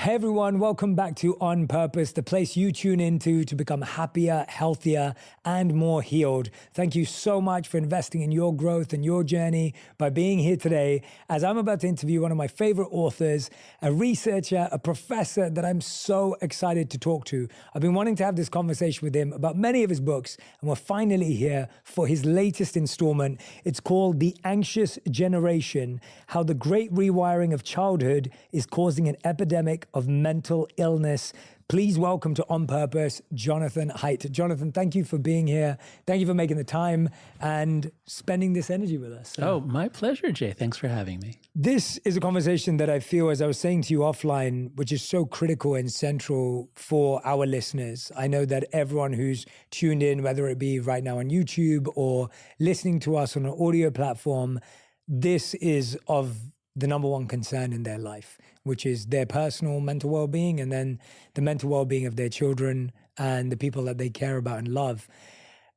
Hey everyone, welcome back to On Purpose, the place you tune into to become happier, healthier, and more healed. Thank you so much for investing in your growth and your journey by being here today as I'm about to interview one of my favorite authors, a researcher, a professor that I'm so excited to talk to. I've been wanting to have this conversation with him about many of his books, and we're finally here for his latest installment. It's called The Anxious Generation: How the Great Rewiring of Childhood is Causing an Epidemic of Mental Illness. Please welcome to On Purpose, Jonathan Haidt. Jonathan, thank you for being here. Thank you for making the time and spending this energy with us. Oh, my pleasure, Jay. Thanks for having me. This is a conversation that I feel, as I was saying to you offline, which is so critical and central for our listeners. I know that everyone who's tuned in, whether it be right now on YouTube or listening to us on an audio platform, this is of the number one concern in their life, which is their personal mental well-being and then the mental well-being of their children and the people that they care about and love.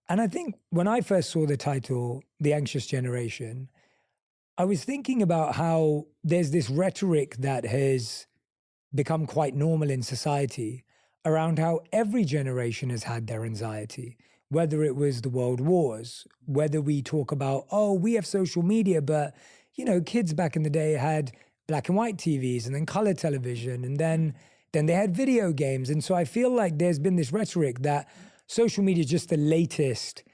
And I think when I first saw the title, The Anxious Generation, I was thinking about how there's this rhetoric that has become quite normal in society around how every generation has had their anxiety, whether it was the world wars, whether we talk about, oh, we have social media, but you know, kids back in the day had black and white TVs and then color television, and then they had video games. And so I feel like there's been this rhetoric that social media is just the latest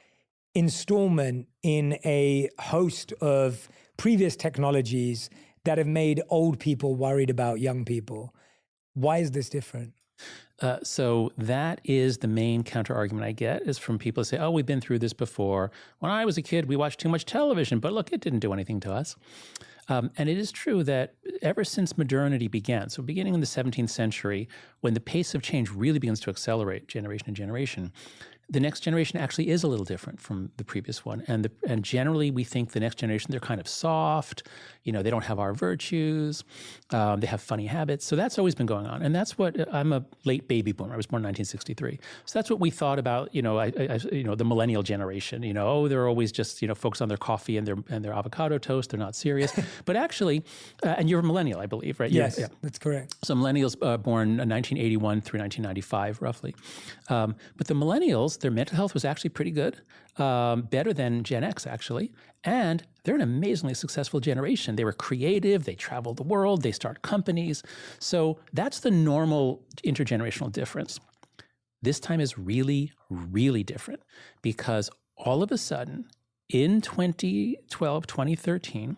installment in a host of previous technologies that have made old people worried about young people. Why is this different? So that is the main counter argument I get, is from people who say, oh, we've been through this before. When I was a kid, we watched too much television, but look, it didn't do anything to us. And it is true that ever since modernity began, so beginning in the 17th century, when the pace of change really begins to accelerate generation to generation, the next generation actually is a little different from the previous one. And generally, we think the next generation, they're kind of soft, you know, they don't have our virtues, they have funny habits. So that's always been going on. And that's what, I'm a late baby boomer. I was born in 1963. So that's what we thought about, you know, the millennial generation, you know, oh, they're always just, you know, focused on their coffee and their avocado toast. They're not serious. But actually, and you're a millennial, I believe, right? Yes, that's correct. So millennials born 1981 through 1995, roughly. But the millennials, their mental health was actually pretty good, better than Gen X, actually. And they're an amazingly successful generation. They were creative, they traveled the world, they started companies. So that's the normal intergenerational difference. This time is really, really different because all of a sudden, in 2012, 2013,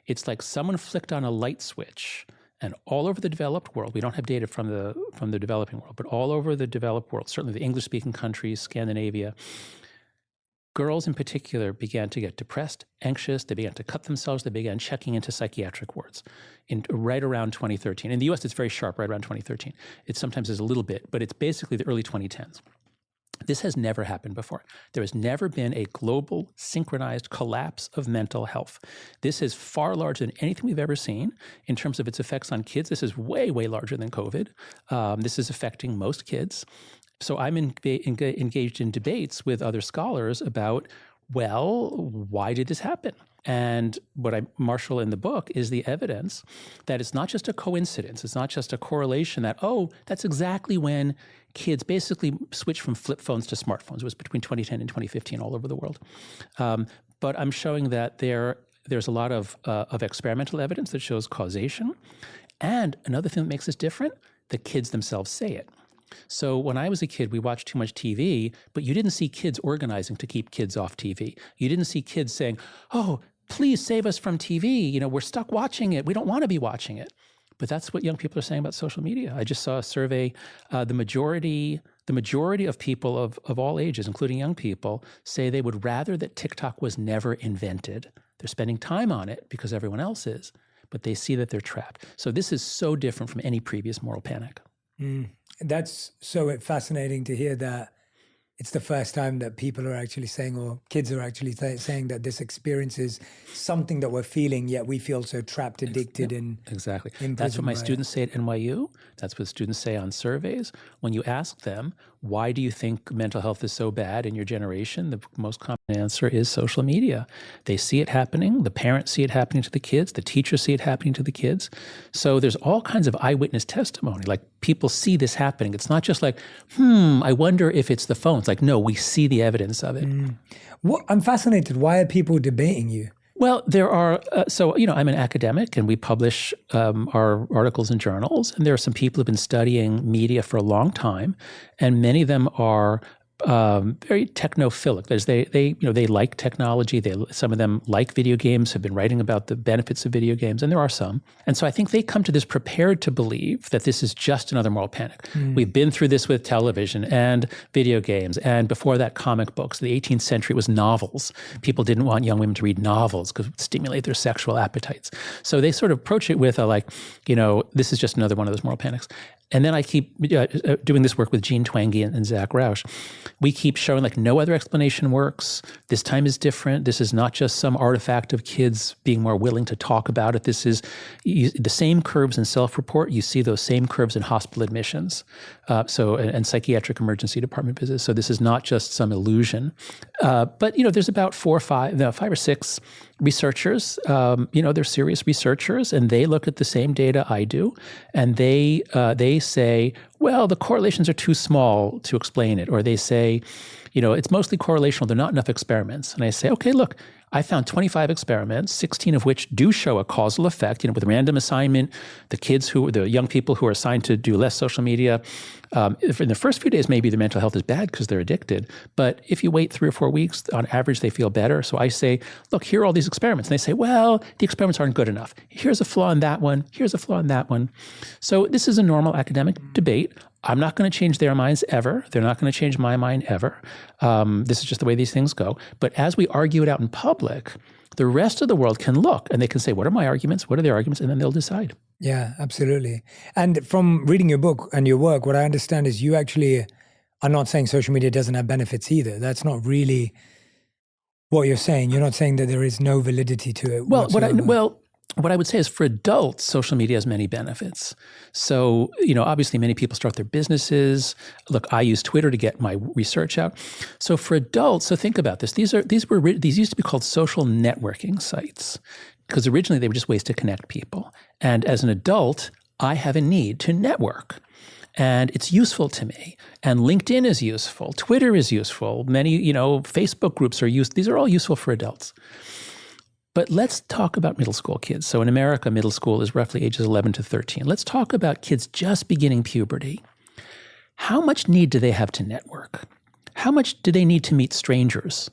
it's like someone flicked on a light switch. And all over the developed world, we don't have data from the developing world, but all over the developed world, certainly the English-speaking countries, Scandinavia, girls in particular began to get depressed, anxious, they began to cut themselves, they began checking into psychiatric wards right around 2013. In the US, it's very sharp, right around 2013. It sometimes is a little bit, but it's basically the early 2010s. This has never happened before. There has never been a global synchronized collapse of mental health. This is far larger than anything we've ever seen in terms of its effects on kids. This is way, way larger than COVID. This is affecting most kids. So I'm engaged in debates with other scholars about, well, why did this happen? And what I marshal in the book is the evidence that it's not just a coincidence. It's not just a correlation that, oh, that's exactly when kids basically switched from flip phones to smartphones. It was between 2010 and 2015 all over the world. But I'm showing that there's a lot of experimental evidence that shows causation. And another thing that makes this different, the kids themselves say it. So when I was a kid, we watched too much TV, but you didn't see kids organizing to keep kids off TV. You didn't see kids saying, oh, please save us from TV. You know, we're stuck watching it. We don't want to be watching it. But that's what young people are saying about social media. I just saw a survey, the majority of people of all ages, including young people, say they would rather that TikTok was never invented. They're spending time on it because everyone else is, but they see that they're trapped. So this is so different from any previous moral panic. That's so fascinating to hear that it's the first time that people are actually saying, or kids are actually saying that this experience is something that we're feeling, yet we feel so trapped, addicted, and exactly. That's what my students say at NYU. That's what students say on surveys. When you ask them, why do you think mental health is so bad in your generation? The most common answer is social media. They see it happening. The parents see it happening to the kids. The teachers see it happening to the kids. So there's all kinds of eyewitness testimony. Like, people see this happening. It's not just like, I wonder if it's the phone. It's like, no, we see the evidence of it. I'm fascinated. Why are people debating you? Well, there are, I'm an academic and we publish our articles in journals, and there are some people who've been studying media for a long time, and many of them are very technophilic. They like technology. Some of them like video games, have been writing about the benefits of video games, and there are some. And so I think they come to this prepared to believe that this is just another moral panic. We've been through this with television and video games, and before that, comic books. The 18th century was novels. People didn't want young women to read novels because it would stimulate their sexual appetites. So they sort of approach it with this is just another one of those moral panics. And then I keep doing this work with Jean Twenge and Zach Rausch. We keep showing no other explanation works. This time is different. This is not just some artifact of kids being more willing to talk about it. This is the same curves in self-report. You see those same curves in hospital admissions, and psychiatric emergency department visits. So this is not just some illusion. But there's about 5 or 6 researchers. They're serious researchers, and they look at the same data I do, and they say, well, the correlations are too small to explain it, or they say, it's mostly correlational. There are not enough experiments. And I say, okay, look, I found 25 experiments, 16 of which do show a causal effect. With random assignment, the young people who are assigned to do less social media, in the first few days, maybe their mental health is bad because they're addicted. But if you wait 3 or 4 weeks, on average, they feel better. So I say, look, here are all these experiments. And they say, well, the experiments aren't good enough. Here's a flaw in that one. Here's a flaw in that one. So this is a normal academic debate. I'm not going to change their minds ever. They're not going to change my mind ever. This is just the way these things go. But as we argue it out in public, the rest of the world can look and they can say, what are my arguments? What are their arguments? And then they'll decide. Yeah, absolutely. And from reading your book and your work, what I understand is you actually are not saying social media doesn't have benefits either. That's not really what you're saying. You're not saying that there is no validity to it. What I would say is, for adults, social media has many benefits. So, obviously many people start their businesses. Look, I use Twitter to get my research out. So for adults, think about this. These used to be called social networking sites, because originally they were just ways to connect people. And as an adult, I have a need to network. And it's useful to me. And LinkedIn is useful. Twitter is useful. Many, Facebook groups are used. These are all useful for adults. But let's talk about middle school kids. So in America, middle school is roughly ages 11 to 13. Let's talk about kids just beginning puberty. How much need do they have to network? How much do they need to meet strangers,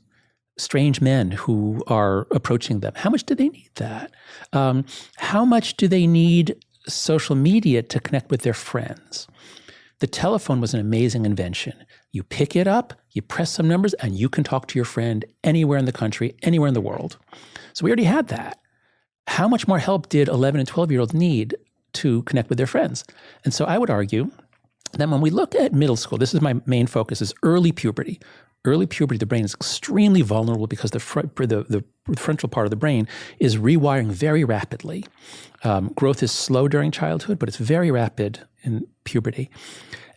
strange men who are approaching them? How much do they need that? How much do they need social media to connect with their friends? The telephone was an amazing invention. You pick it up, you press some numbers, and you can talk to your friend anywhere in the country, anywhere in the world. So we already had that. How much more help did 11 and 12-year-olds need to connect with their friends? And so I would argue that when we look at middle school, this is my main focus, is early puberty. Early puberty, the brain is extremely vulnerable because the frontal part of the brain is rewiring very rapidly. Growth is slow during childhood, but it's very rapid in puberty.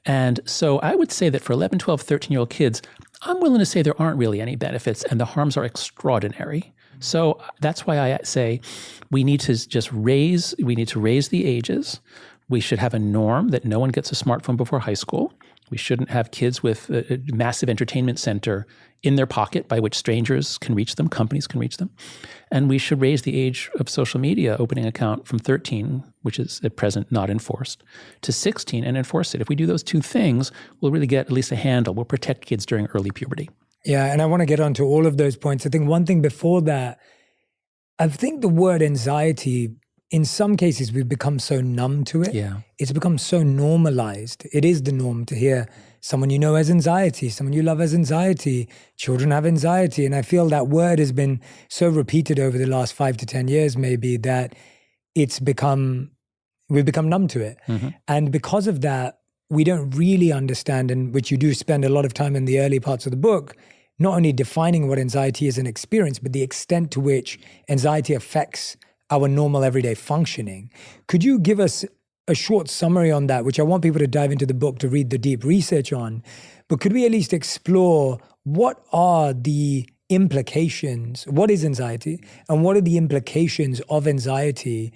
And so I would say that for 11, 12, 13-year-old kids, I'm willing to say there aren't really any benefits, and the harms are extraordinary. So that's why I say we need to raise the ages. We should have a norm that no one gets a smartphone before high school. We shouldn't have kids with a massive entertainment center in their pocket by which strangers can reach them, companies can reach them. And we should raise the age of social media opening account from 13, which is at present not enforced, to 16 and enforce it. If we do those two things, we'll really get at least a handle. We'll protect kids during early puberty. Yeah, and I want to get onto all of those points. I think one thing before that, I think the word anxiety, in some cases, we've become so numb to it. Yeah. It's become so normalized. It is the norm to hear someone you know has anxiety, someone you love has anxiety, children have anxiety. And I feel that word has been so repeated over the last 5 to 10 years, maybe, that we've become numb to it. Mm-hmm. And because of that, we don't really understand, and which you do spend a lot of time in the early parts of the book, not only defining what anxiety is an experience, but the extent to which anxiety affects our normal everyday functioning. Could you give us a short summary on that, which I want people to dive into the book to read the deep research on? but could we at least explore what are the implications? What is anxiety? And what are the implications of anxiety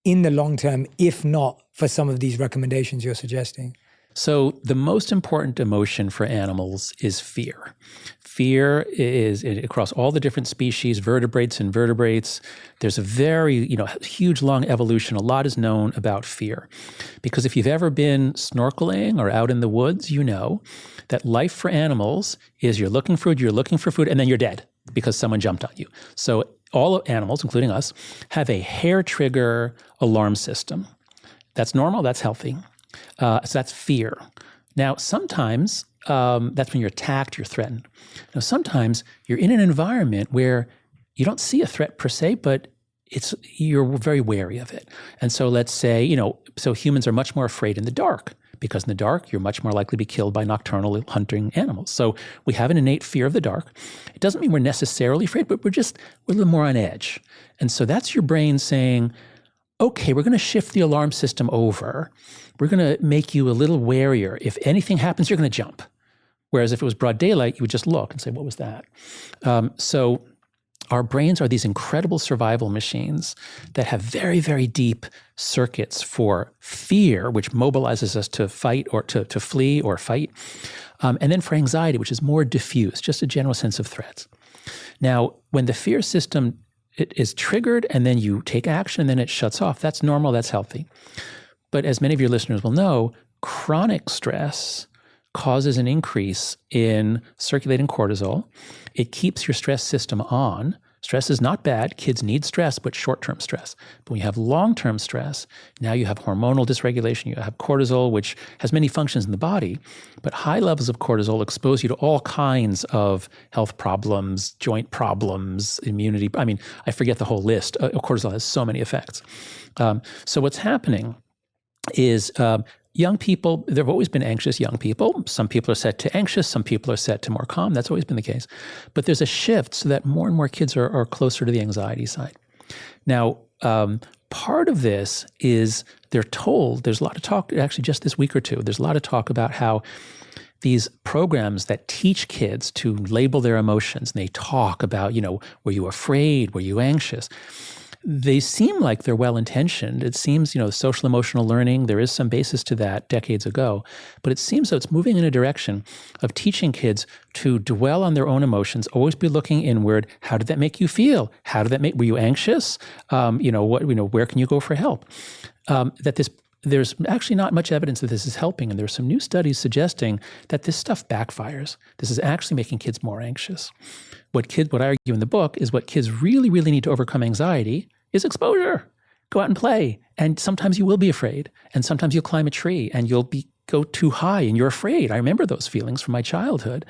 in the long term, if not for some of these recommendations you're suggesting? So the most important emotion for animals is fear. Fear is across all the different species, vertebrates, invertebrates. There's a very, huge, long evolution. A lot is known about fear. Because if you've ever been snorkeling or out in the woods, you know that life for animals is you're looking for food, and then you're dead because someone jumped on you. So all animals, including us, have a hair trigger alarm system. That's normal, that's healthy. So that's fear. Now, sometimes that's when you're attacked, you're threatened. Now, sometimes you're in an environment where you don't see a threat per se, but you're very wary of it. And so let's say, so humans are much more afraid in the dark because in the dark, you're much more likely to be killed by nocturnal hunting animals. So we have an innate fear of the dark. It doesn't mean we're necessarily afraid, but we're a little more on edge. And so that's your brain saying, okay, we're going to shift the alarm system over. We're going to make you a little warier. If anything happens, you're going to jump. Whereas if it was broad daylight, you would just look and say, what was that? So our brains are these incredible survival machines that have very, very deep circuits for fear, which mobilizes us to fight or to flee or fight. And then for anxiety, which is more diffuse, just a general sense of threats. Now, when the fear system it is triggered and then you take action and then it shuts off, that's normal, that's healthy. But as many of your listeners will know, chronic stress causes an increase in circulating cortisol. It keeps your stress system on. Stress is not bad. Kids need stress, but short-term stress. But when you have long-term stress, now you have hormonal dysregulation. You have cortisol, which has many functions in the body. But high levels of cortisol expose you to all kinds of health problems, joint problems, immunity. I mean, I forget the whole list. Cortisol has so many effects. So what's happening is young people, there have always been anxious young people. Some people are set to anxious, some people are set to more calm. That's always been the case. But there's a shift so that more and more kids are closer to the anxiety side. Now, part of this is they're told, there's a lot of talk, actually just this week or two, there's a lot of talk about how these programs that teach kids to label their emotions, and they talk about, were you afraid? Were you anxious? They seem like they're well-intentioned. It seems, social emotional learning, there is some basis to that decades ago, but it seems that it's moving in a direction of teaching kids to dwell on their own emotions, always be looking inward. How did that make you feel? Were you anxious? Where can you go for help? There's actually not much evidence that this is helping, and there's some new studies suggesting that this stuff backfires. This is actually making kids more anxious. What I argue in the book is what kids really, really need to overcome anxiety is exposure. Go out and play. And sometimes you will be afraid. And sometimes you'll climb a tree and you'll go too high and you're afraid. I remember those feelings from my childhood.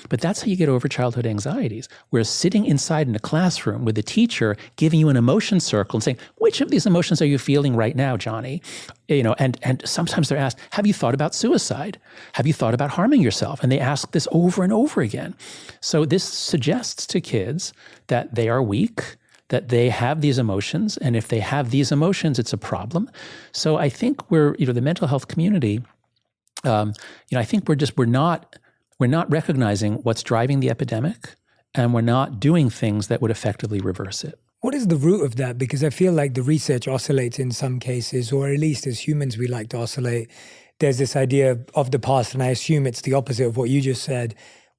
But that's how you get over childhood anxieties. Whereas sitting inside in a classroom with a teacher giving you an emotion circle and saying, which of these emotions are you feeling right now, Johnny? And sometimes they're asked, have you thought about suicide? Have you thought about harming yourself? And they ask this over and over again. So this suggests to kids that they are weak, that they have these emotions, and if they have these emotions, it's a problem. So I think the mental health community, I think we're not recognizing what's driving the epidemic, and we're not doing things that would effectively reverse it. What is the root of that? Because I feel like the research oscillates in some cases, or at least as humans, we like to oscillate. There's this idea of the past, and I assume it's the opposite of what you just said,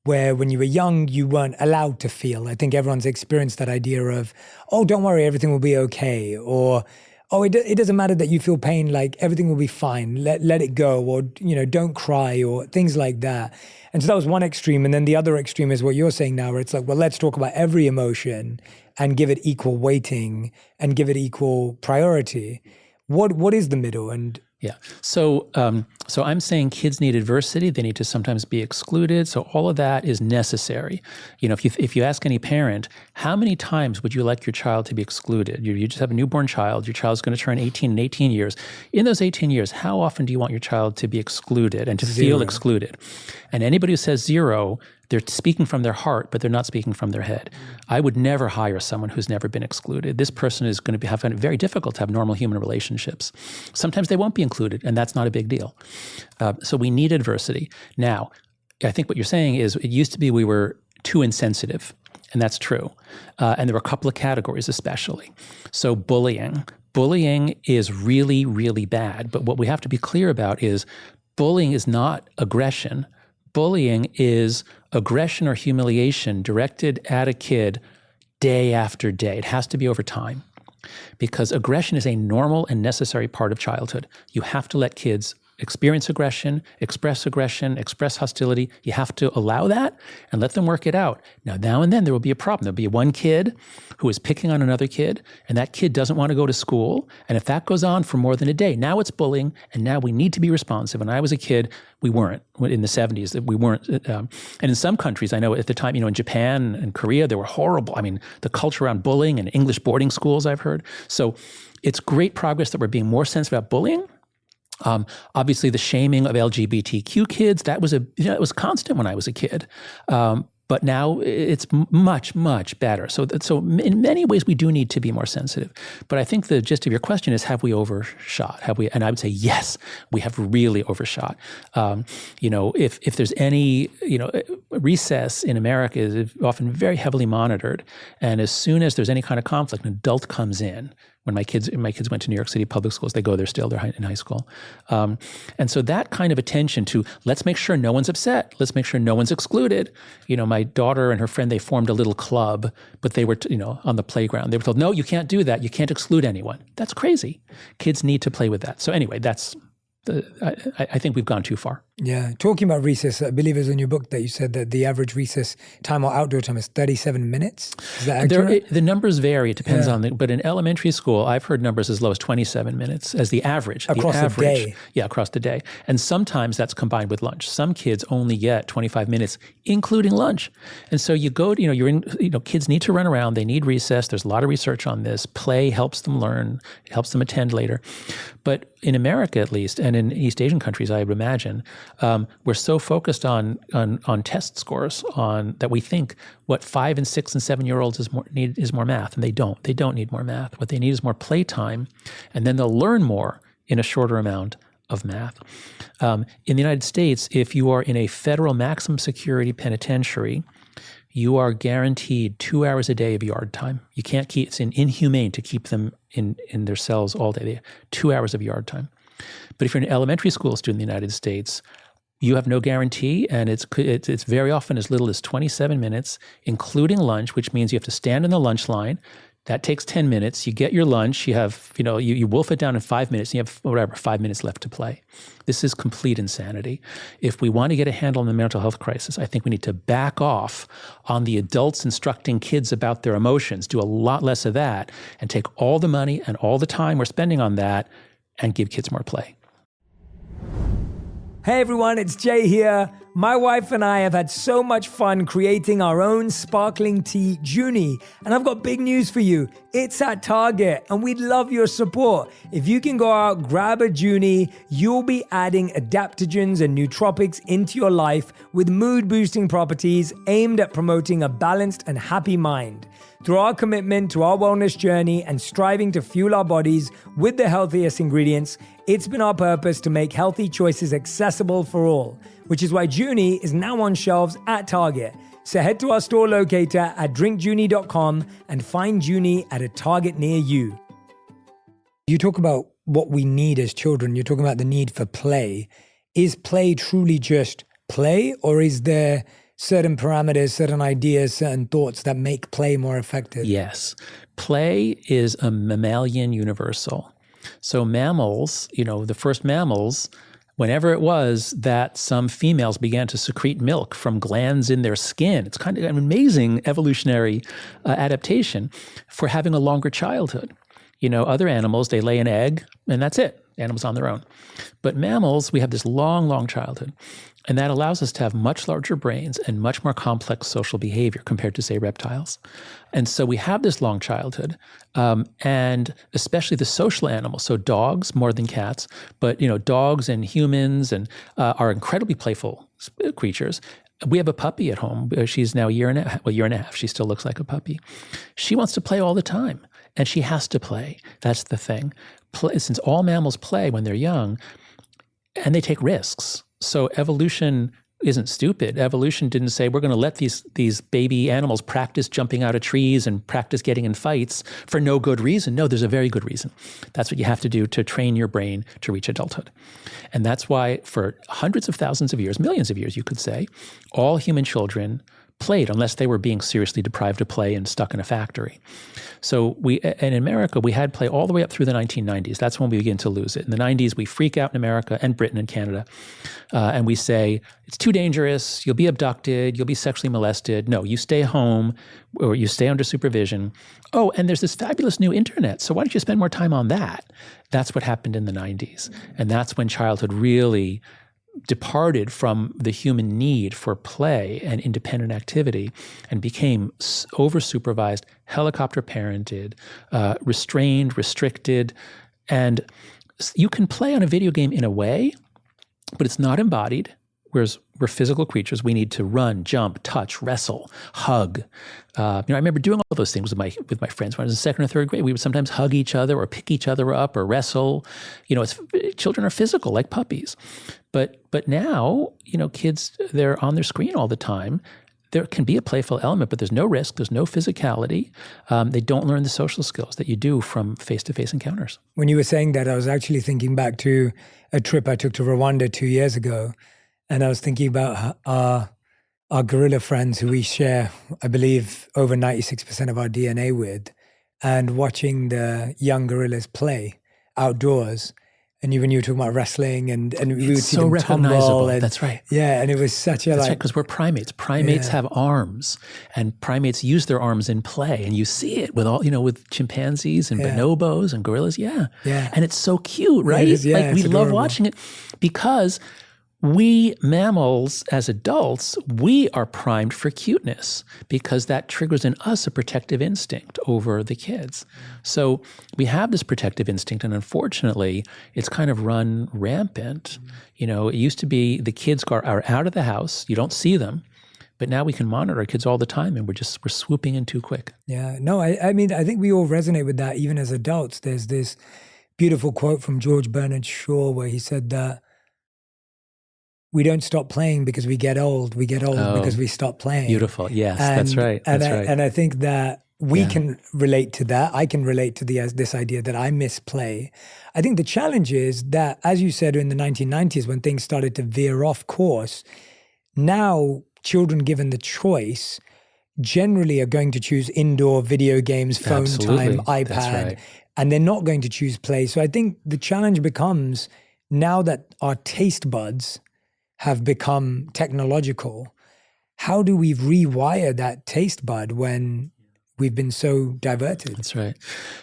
where when you were young, you weren't allowed to feel. I think everyone's experienced that idea of, oh, don't worry, everything will be okay. Or, oh, it doesn't matter that you feel pain, like everything will be fine. Let it go, or, don't cry, or things like that. And so that was one extreme. And then the other extreme is what you're saying now, where it's like, well, let's talk about every emotion and give it equal weighting and give it equal priority. What is the middle? And yeah. So I'm saying kids need adversity. They need to sometimes be excluded. So all of that is necessary. If you ask any parent, how many times would you like your child to be excluded? You just have a newborn child. Your child's going to turn 18 in 18 years. In those 18 years, how often do you want your child to be excluded and to feel excluded? And anybody who says zero, they're speaking from their heart, but they're not speaking from their head. I would never hire someone who's never been excluded. This person is going to find it very difficult to have normal human relationships. Sometimes they won't be included, and that's not a big deal. So we need adversity. Now, I think what you're saying is it used to be we were too insensitive, and that's true. And there were a couple of categories especially. So bullying. Bullying is really, really bad. But what we have to be clear about is bullying is not aggression. Bullying is aggression or humiliation directed at a kid day after day. It has to be over time, because aggression is a normal and necessary part of childhood. You have to let kids experience aggression, express hostility. You have to allow that and let them work it out. Now and then there will be a problem. There'll be one kid who is picking on another kid, and that kid doesn't want to go to school. And if that goes on for more than a day, now it's bullying, and now we need to be responsive. When I was a kid, we weren't. In the 70s, we weren't. And in some countries, I know at the time, in Japan and Korea, they were horrible. I mean, the culture around bullying and English boarding schools, I've heard. So it's great progress that we're being more sensitive about bullying. Obviously, the shaming of LGBTQ kids, that was it was constant when I was a kid. But now it's much, much better. So in many ways, we do need to be more sensitive. But I think the gist of your question is, have we overshot? Have we? And I would say, yes, we have really overshot. If there's any, recess in America is often very heavily monitored. And as soon as there's any kind of conflict, an adult comes in. When my kids went to New York City public schools, they go there still, they're in high school. And so that kind of attention to, let's make sure no one's upset, let's make sure no one's excluded. My daughter and her friend, they formed a little club, but they were, on the playground. They were told, no, you can't do that. You can't exclude anyone. That's crazy. Kids need to play with that. So anyway, I think we've gone too far. Yeah. Talking about recess, I believe it was in your book that you said that the average recess time or outdoor time is 37 minutes. Is that accurate? The numbers vary. It depends on but in elementary school, I've heard numbers as low as 27 minutes as the average. Across the day. Yeah, across the day. And sometimes that's combined with lunch. Some kids only get 25 minutes, including lunch. And so you go, kids need to run around. They need recess. There's a lot of research on this. Play helps them learn. It helps them attend later. But in America, at least, and in East Asian countries, I would imagine, we're so focused on test scores that we think what 5 and 6 and 7-year-olds is more math, and they don't. They don't need more math. What they need is more playtime, and then they'll learn more in a shorter amount of math. In the United States, if you are in a federal maximum security penitentiary, you are guaranteed 2 hours a day of yard time. You can't keep, it's inhumane to keep them in their cells all day. They have 2 hours of yard time. But if you're an elementary school student in the United States, you have no guarantee, and it's very often as little as 27 minutes, including lunch, which means you have to stand in the lunch line. That takes 10 minutes. You get your lunch. You have, you wolf it down in 5 minutes, and you have 5 minutes left to play. This is complete insanity. If we want to get a handle on the mental health crisis, I think we need to back off on the adults instructing kids about their emotions, do a lot less of that, and take all the money and all the time we're spending on that and give kids more play. Hey everyone, it's Jay here. My wife and I have had so much fun creating our own sparkling tea, Junie. And I've got big news for you. It's at Target, and we'd love your support. If you can go out, grab a Junie, you'll be adding adaptogens and nootropics into your life with mood-boosting properties aimed at promoting a balanced and happy mind. Through our commitment to our wellness journey and striving to fuel our bodies with the healthiest ingredients, it's been our purpose to make healthy choices accessible for all, which is why Junie is now on shelves at Target. So head to our store locator at drinkjunie.com and find Junie at a Target near you. You talk about what we need as children. You're talking about the need for play. Is play truly just play, or is there certain parameters, certain ideas, certain thoughts that make play more effective? Yes. Play is a mammalian universal. So mammals, the first mammals, whenever it was that some females began to secrete milk from glands in their skin, it's kind of an amazing evolutionary adaptation for having a longer childhood. Other animals, they lay an egg and that's it. Animals on their own. But mammals, we have this long, long childhood. And that allows us to have much larger brains and much more complex social behavior compared to, say, reptiles. And so we have this long childhood, and especially the social animals, so dogs more than cats, but dogs and humans are incredibly playful creatures. We have a puppy at home. She's now a year and a half. She still looks like a puppy. She wants to play all the time, and she has to play. That's the thing. Since all mammals play when they're young, and they take risks. So evolution isn't stupid. Evolution didn't say we're going to let these baby animals practice jumping out of trees and practice getting in fights for no good reason. No, there's a very good reason. That's what you have to do to train your brain to reach adulthood. And that's why for hundreds of thousands of years, millions of years, you could say, all human children played unless they were being seriously deprived of play and stuck in a factory. So and in America, we had play all the way up through the 1990s. That's when we begin to lose it. In the 90s, we freak out in America and Britain and Canada, and we say, it's too dangerous, you'll be abducted, you'll be sexually molested. No, you stay home or you stay under supervision. Oh, and there's this fabulous new internet, so why don't you spend more time on that? That's what happened in the 90s. And that's when childhood really departed from the human need for play and independent activity and became over-supervised, helicopter parented, restrained, restricted. And you can play on a video game in a way, but it's not embodied. Whereas we're physical creatures, we need to run, jump, touch, wrestle, hug. I remember doing all those things with my friends when I was in second or third grade. We would sometimes hug each other or pick each other up or wrestle. Children are physical like puppies. But now, kids, they're on their screen all the time. There can be a playful element, but there's no risk, there's no physicality. They don't learn the social skills that you do from face-to-face encounters. When you were saying that, I was actually thinking back to a trip I took to Rwanda 2 years ago. And I was thinking about our gorilla friends who we share, I believe, over 96% of our DNA with, and watching the young gorillas play outdoors. And even you were talking about wrestling, and we would see so them recognizable. tumble. And, that's right. Yeah, and it was such a That's right, because we're primates. Primates have arms, and primates use their arms in play, and you see it with with chimpanzees and bonobos and gorillas. Yeah. And it's so cute, right? It is, we it's love adorable. watching it because we mammals, as adults, we are primed for cuteness because that triggers in us a protective instinct over the kids. So we have this protective instinct, and unfortunately, it's kind of run rampant. It used to be the kids are out of the house, you don't see them, but now we can monitor our kids all the time, and we're swooping in too quick. Yeah, no, I mean, I think we all resonate with that, even as adults. There's this beautiful quote from George Bernard Shaw where he said that we don't stop playing because we get old. We get old because we stop playing. Beautiful. Yes, that's right. And I think that we can relate to that. I can relate to this idea that I miss play. I think the challenge is that, as you said, in the 1990s, when things started to veer off course, now children given the choice generally are going to choose indoor video games, phone time, iPad, and they're not going to choose play. So I think the challenge becomes, now that our taste buds have become technological, how do we rewire that taste bud when we've been so diverted? That's right.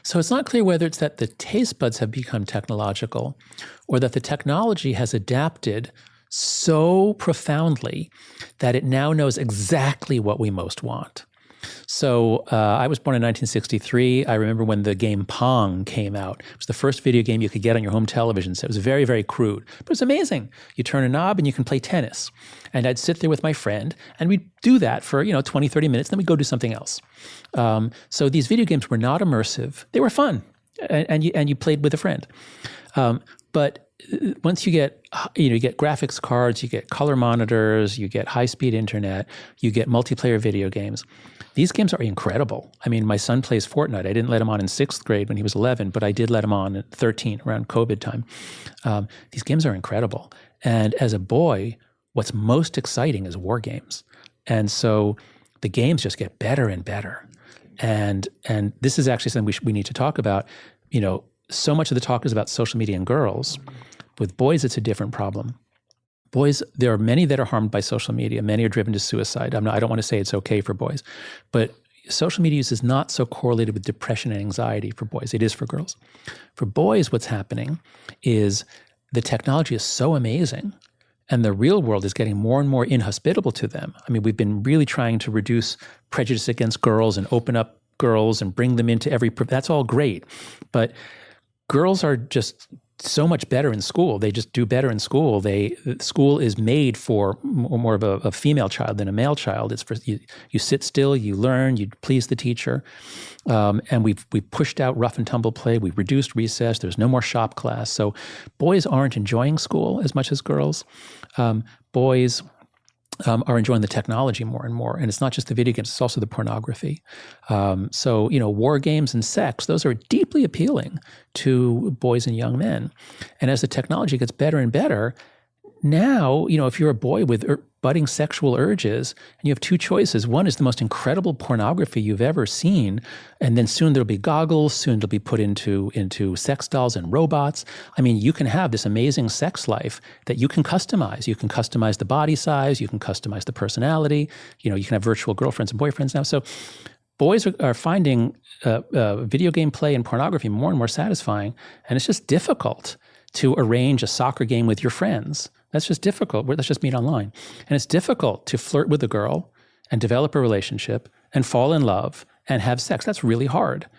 So it's not clear whether it's that the taste buds have become technological or that the technology has adapted so profoundly that it now knows exactly what we most want. So I was born in 1963. I remember when the game Pong came out. It was the first video game you could get on your home television. So it was very, very crude, but it was amazing. You turn a knob and you can play tennis. And I'd sit there with my friend and we'd do that for 20, 30 minutes. Then we'd go do something else. So these video games were not immersive. They were fun, and you played with a friend. But once you get graphics cards, you get color monitors, you get high-speed internet, you get multiplayer video games. These games are incredible. I mean, my son plays Fortnite. I didn't let him on in 6th grade when he was 11, but I did let him on at 13, around COVID time. These games are incredible. And as a boy, what's most exciting is war games. And so the games just get better and better. And this is actually something we need to talk about. So much of the talk is about social media and girls. With boys, it's a different problem. Boys, there are many that are harmed by social media. Many are driven to suicide. I don't want to say it's okay for boys, but social media use is not so correlated with depression and anxiety for boys. It is for girls. For boys, what's happening is the technology is so amazing and the real world is getting more and more inhospitable to them. I mean, we've been really trying to reduce prejudice against girls and open up girls and bring them into that's all great. But girls are just so much better in school. They just do better in school. School is made for more of a female child than a male child. It's for you sit still, you learn, you please the teacher. And we've pushed out rough and tumble play. We've reduced recess. There's no more shop class. So boys aren't enjoying school as much as girls. Boys are enjoying the technology more and more. And it's not just the video games, it's also the pornography. So, war games and sex, those are deeply appealing to boys and young men. And as the technology gets better and better, now, if you're a boy with budding sexual urges and you have two choices, one is the most incredible pornography you've ever seen, and then soon there'll be goggles, soon it'll be put into sex dolls and robots. I mean, you can have this amazing sex life that you can customize. You can customize the body size, you can customize the personality, you can have virtual girlfriends and boyfriends now. So boys are finding video game play and pornography more and more satisfying, and it's just difficult to arrange a soccer game with your friends. That's just difficult. Let's just meet online. And it's difficult to flirt with a girl and develop a relationship and fall in love and have sex. That's really hard.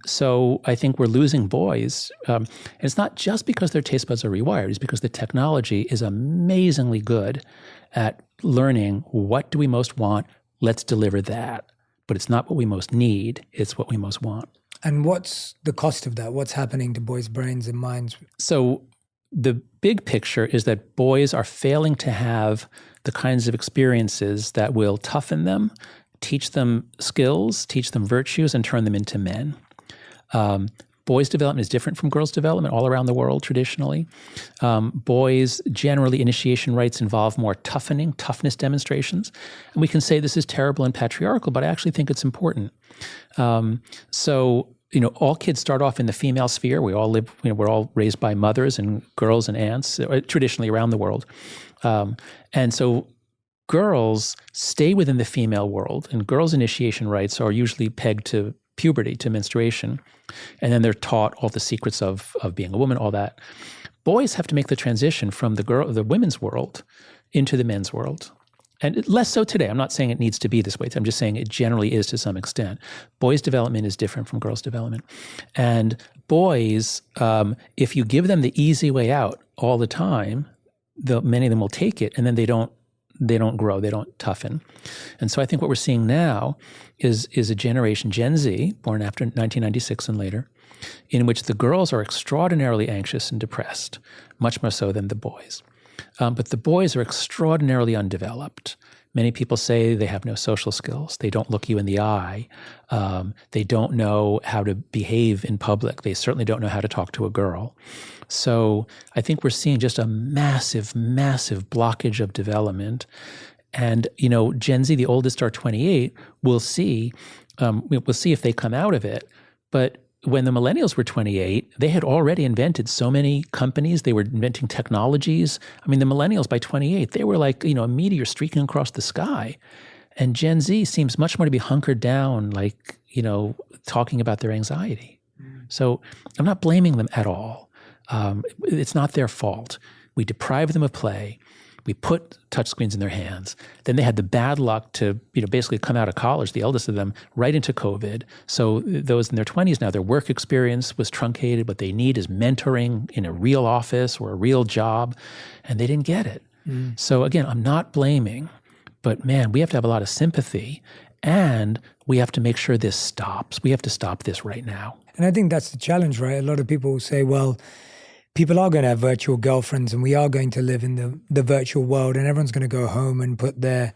So I think we're losing boys. And it's not just because their taste buds are rewired. It's because the technology is amazingly good at learning what do we most want. Let's deliver that. But it's not what we most need. It's what we most want. And what's the cost of that? What's happening to boys' brains and minds? So the big picture is that boys are failing to have the kinds of experiences that will toughen them, teach them skills, teach them virtues, and turn them into men. Boys' development is different from girls' development all around the world traditionally. Boys, generally, initiation rites involve more toughness demonstrations. And we can say this is terrible and patriarchal, but I actually think it's important. All kids start off in the female sphere. We all live, we're all raised by mothers and girls and aunts, traditionally around the world. And so girls stay within the female world, and girls' initiation rites are usually pegged to puberty, to menstruation. And then they're taught all the secrets of being a woman, all that. Boys have to make the transition from the women's world into the men's world. And less so today. I'm not saying it needs to be this way. I'm just saying it generally is to some extent. Boys' development is different from girls' development. And boys, if you give them the easy way out all the time, many of them will take it, and then they don't grow, they don't toughen. And so I think what we're seeing now is a generation, Gen Z, born after 1996 and later, in which the girls are extraordinarily anxious and depressed, much more so than the boys. But the boys are extraordinarily undeveloped. Many people say they have no social skills. They don't look you in the eye. They don't know how to behave in public. They certainly don't know how to talk to a girl. So I think we're seeing just a massive, massive blockage of development. And, Gen Z, the oldest, are 28. We'll see if they come out of it. But when the millennials were 28, they had already invented so many companies. They were inventing technologies. I mean, the millennials by 28, they were like, a meteor streaking across the sky. And Gen Z seems much more to be hunkered down, like, talking about their anxiety. So I'm not blaming them at all. It's not their fault. We deprive them of play. We put touchscreens in their hands. Then they had the bad luck to, basically come out of college, the eldest of them, right into COVID. So those in their 20s now, their work experience was truncated. What they need is mentoring in a real office or a real job, and they didn't get it. So again, I'm not blaming, but man, we have to have a lot of sympathy, and we have to make sure this stops. We have to stop this right now. And I think that's the challenge, right? A lot of people say, well, people are going to have virtual girlfriends, and we are going to live in the virtual world, and everyone's going to go home and put their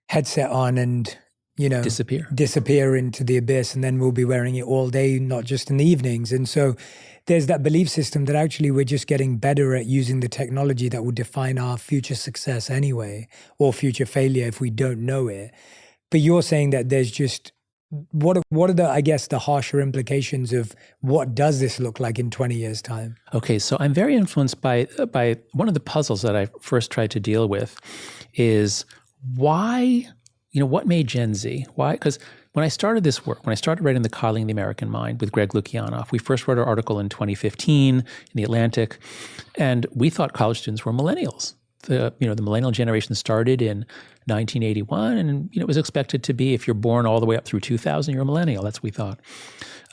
headset on and, disappear into the abyss, and then we'll be wearing it all day, not just in the evenings. And so there's that belief system that actually we're just getting better at using the technology that will define our future success anyway, or future failure if we don't know it. But you're saying that there's just, what are the harsher implications of what does this look like in 20 years' time? Okay, so I'm very influenced by one of the puzzles that I first tried to deal with is why, what made Gen Z? Why? Because when I started this work, when I started writing The Coddling the American Mind with Greg Lukianoff, we first wrote our article in 2015 in The Atlantic, and we thought college students were millennials. The millennial generation started in 1981, and it was expected to be, if you're born all the way up through 2000, you're a millennial. That's what we thought.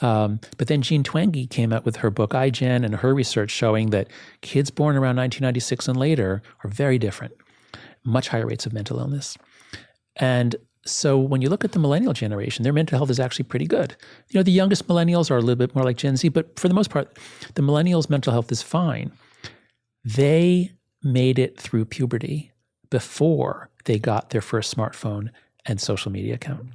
But then Jean Twenge came out with her book iGen and her research showing that kids born around 1996 and later are very different, much higher rates of mental illness. And so when you look at the millennial generation, their mental health is actually pretty good. The youngest millennials are a little bit more like Gen Z, but for the most part, the millennials' mental health is fine. They made it through puberty before they got their first smartphone and social media account.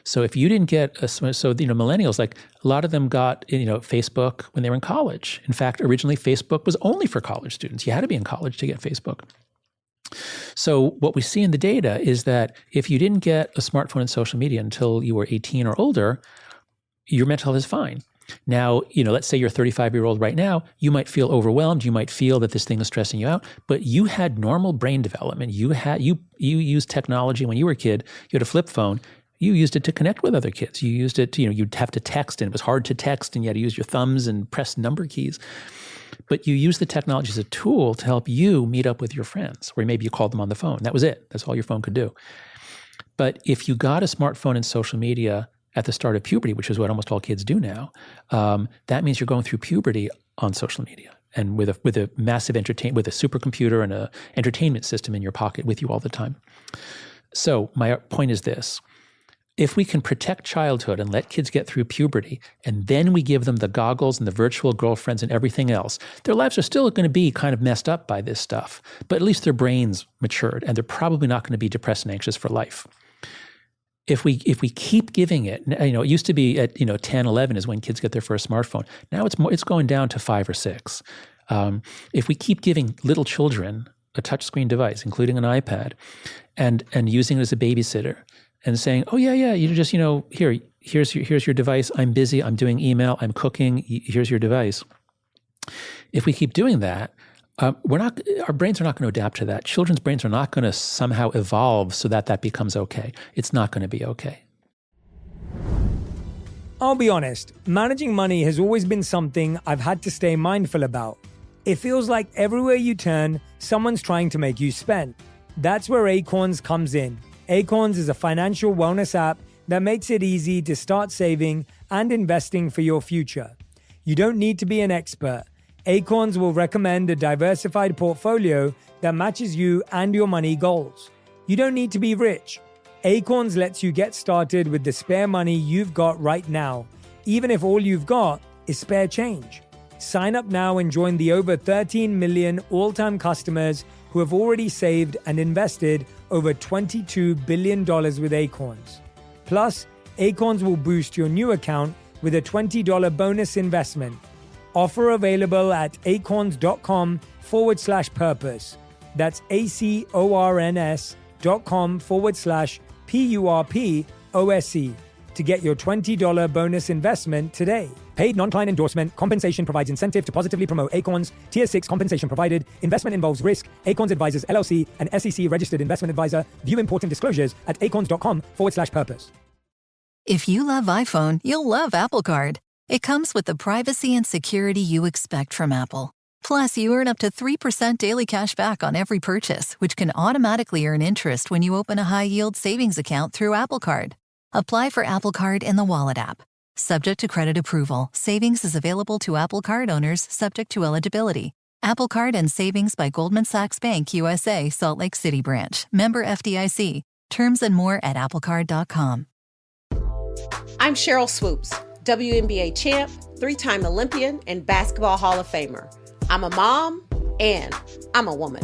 So if you didn't get millennials, like a lot of them got, Facebook when they were in college. In fact, originally Facebook was only for college students. You had to be in college to get Facebook. So what we see in the data is that if you didn't get a smartphone and social media until you were 18 or older, your mental health is fine. Now, let's say you're a 35-year-old right now, you might feel overwhelmed. You might feel that this thing is stressing you out, but you had normal brain development. You used technology when you were a kid. You had a flip phone. You used it to connect with other kids. You used it to, you'd have to text, and it was hard to text, and you had to use your thumbs and press number keys. But you used the technology as a tool to help you meet up with your friends, or maybe you called them on the phone. That was it. That's all your phone could do. But if you got a smartphone and social media at the start of puberty, which is what almost all kids do now, that means you're going through puberty on social media and with a massive with a supercomputer and a entertainment system in your pocket with you all the time. So my point is this. If we can protect childhood and let kids get through puberty, and then we give them the goggles and the virtual girlfriends and everything else, their lives are still going to be kind of messed up by this stuff, but at least their brains matured, and they're probably not going to be depressed and anxious for life. If we keep giving it, it used to be at 10, 11 is when kids get their first smartphone. Now it's going down to 5 or 6. If we keep giving little children a touchscreen device, including an iPad, and using it as a babysitter, and saying, oh yeah, you just here's your device. I'm busy. I'm doing email. I'm cooking. Here's your device. If we keep doing that, our brains are not going to adapt to that. Children's brains are not going to somehow evolve so that becomes okay. It's not going to be okay. I'll be honest, managing money has always been something I've had to stay mindful about. It feels like everywhere you turn, someone's trying to make you spend. That's where Acorns comes in. Acorns is a financial wellness app that makes it easy to start saving and investing for your future. You don't need to be an expert. Acorns will recommend a diversified portfolio that matches you and your money goals. You don't need to be rich. Acorns lets you get started with the spare money you've got right now, even if all you've got is spare change. Sign up now and join the over 13 million all-time customers who have already saved and invested over $22 billion with Acorns. Plus, Acorns will boost your new account with a $20 bonus investment. Offer available at acorns.com/purpose. That's acorns.com/PURPOSE to get your $20 bonus investment today. Paid non-client endorsement. Compensation provides incentive to positively promote Acorns. Tier 6 compensation provided. Investment involves risk. Acorns Advisors LLC, an SEC registered investment advisor. View important disclosures at acorns.com/purpose. If you love iPhone, you'll love Apple Card. It comes with the privacy and security you expect from Apple. Plus, you earn up to 3% daily cash back on every purchase, which can automatically earn interest when you open a high-yield savings account through Apple Card. Apply for Apple Card in the Wallet app. Subject to credit approval, savings is available to Apple Card owners subject to eligibility. Apple Card and Savings by Goldman Sachs Bank USA, Salt Lake City branch. Member FDIC. Terms and more at applecard.com. I'm Cheryl Swoops, WNBA champ, 3-time Olympian, and Basketball Hall of Famer. I'm a mom, and I'm a woman.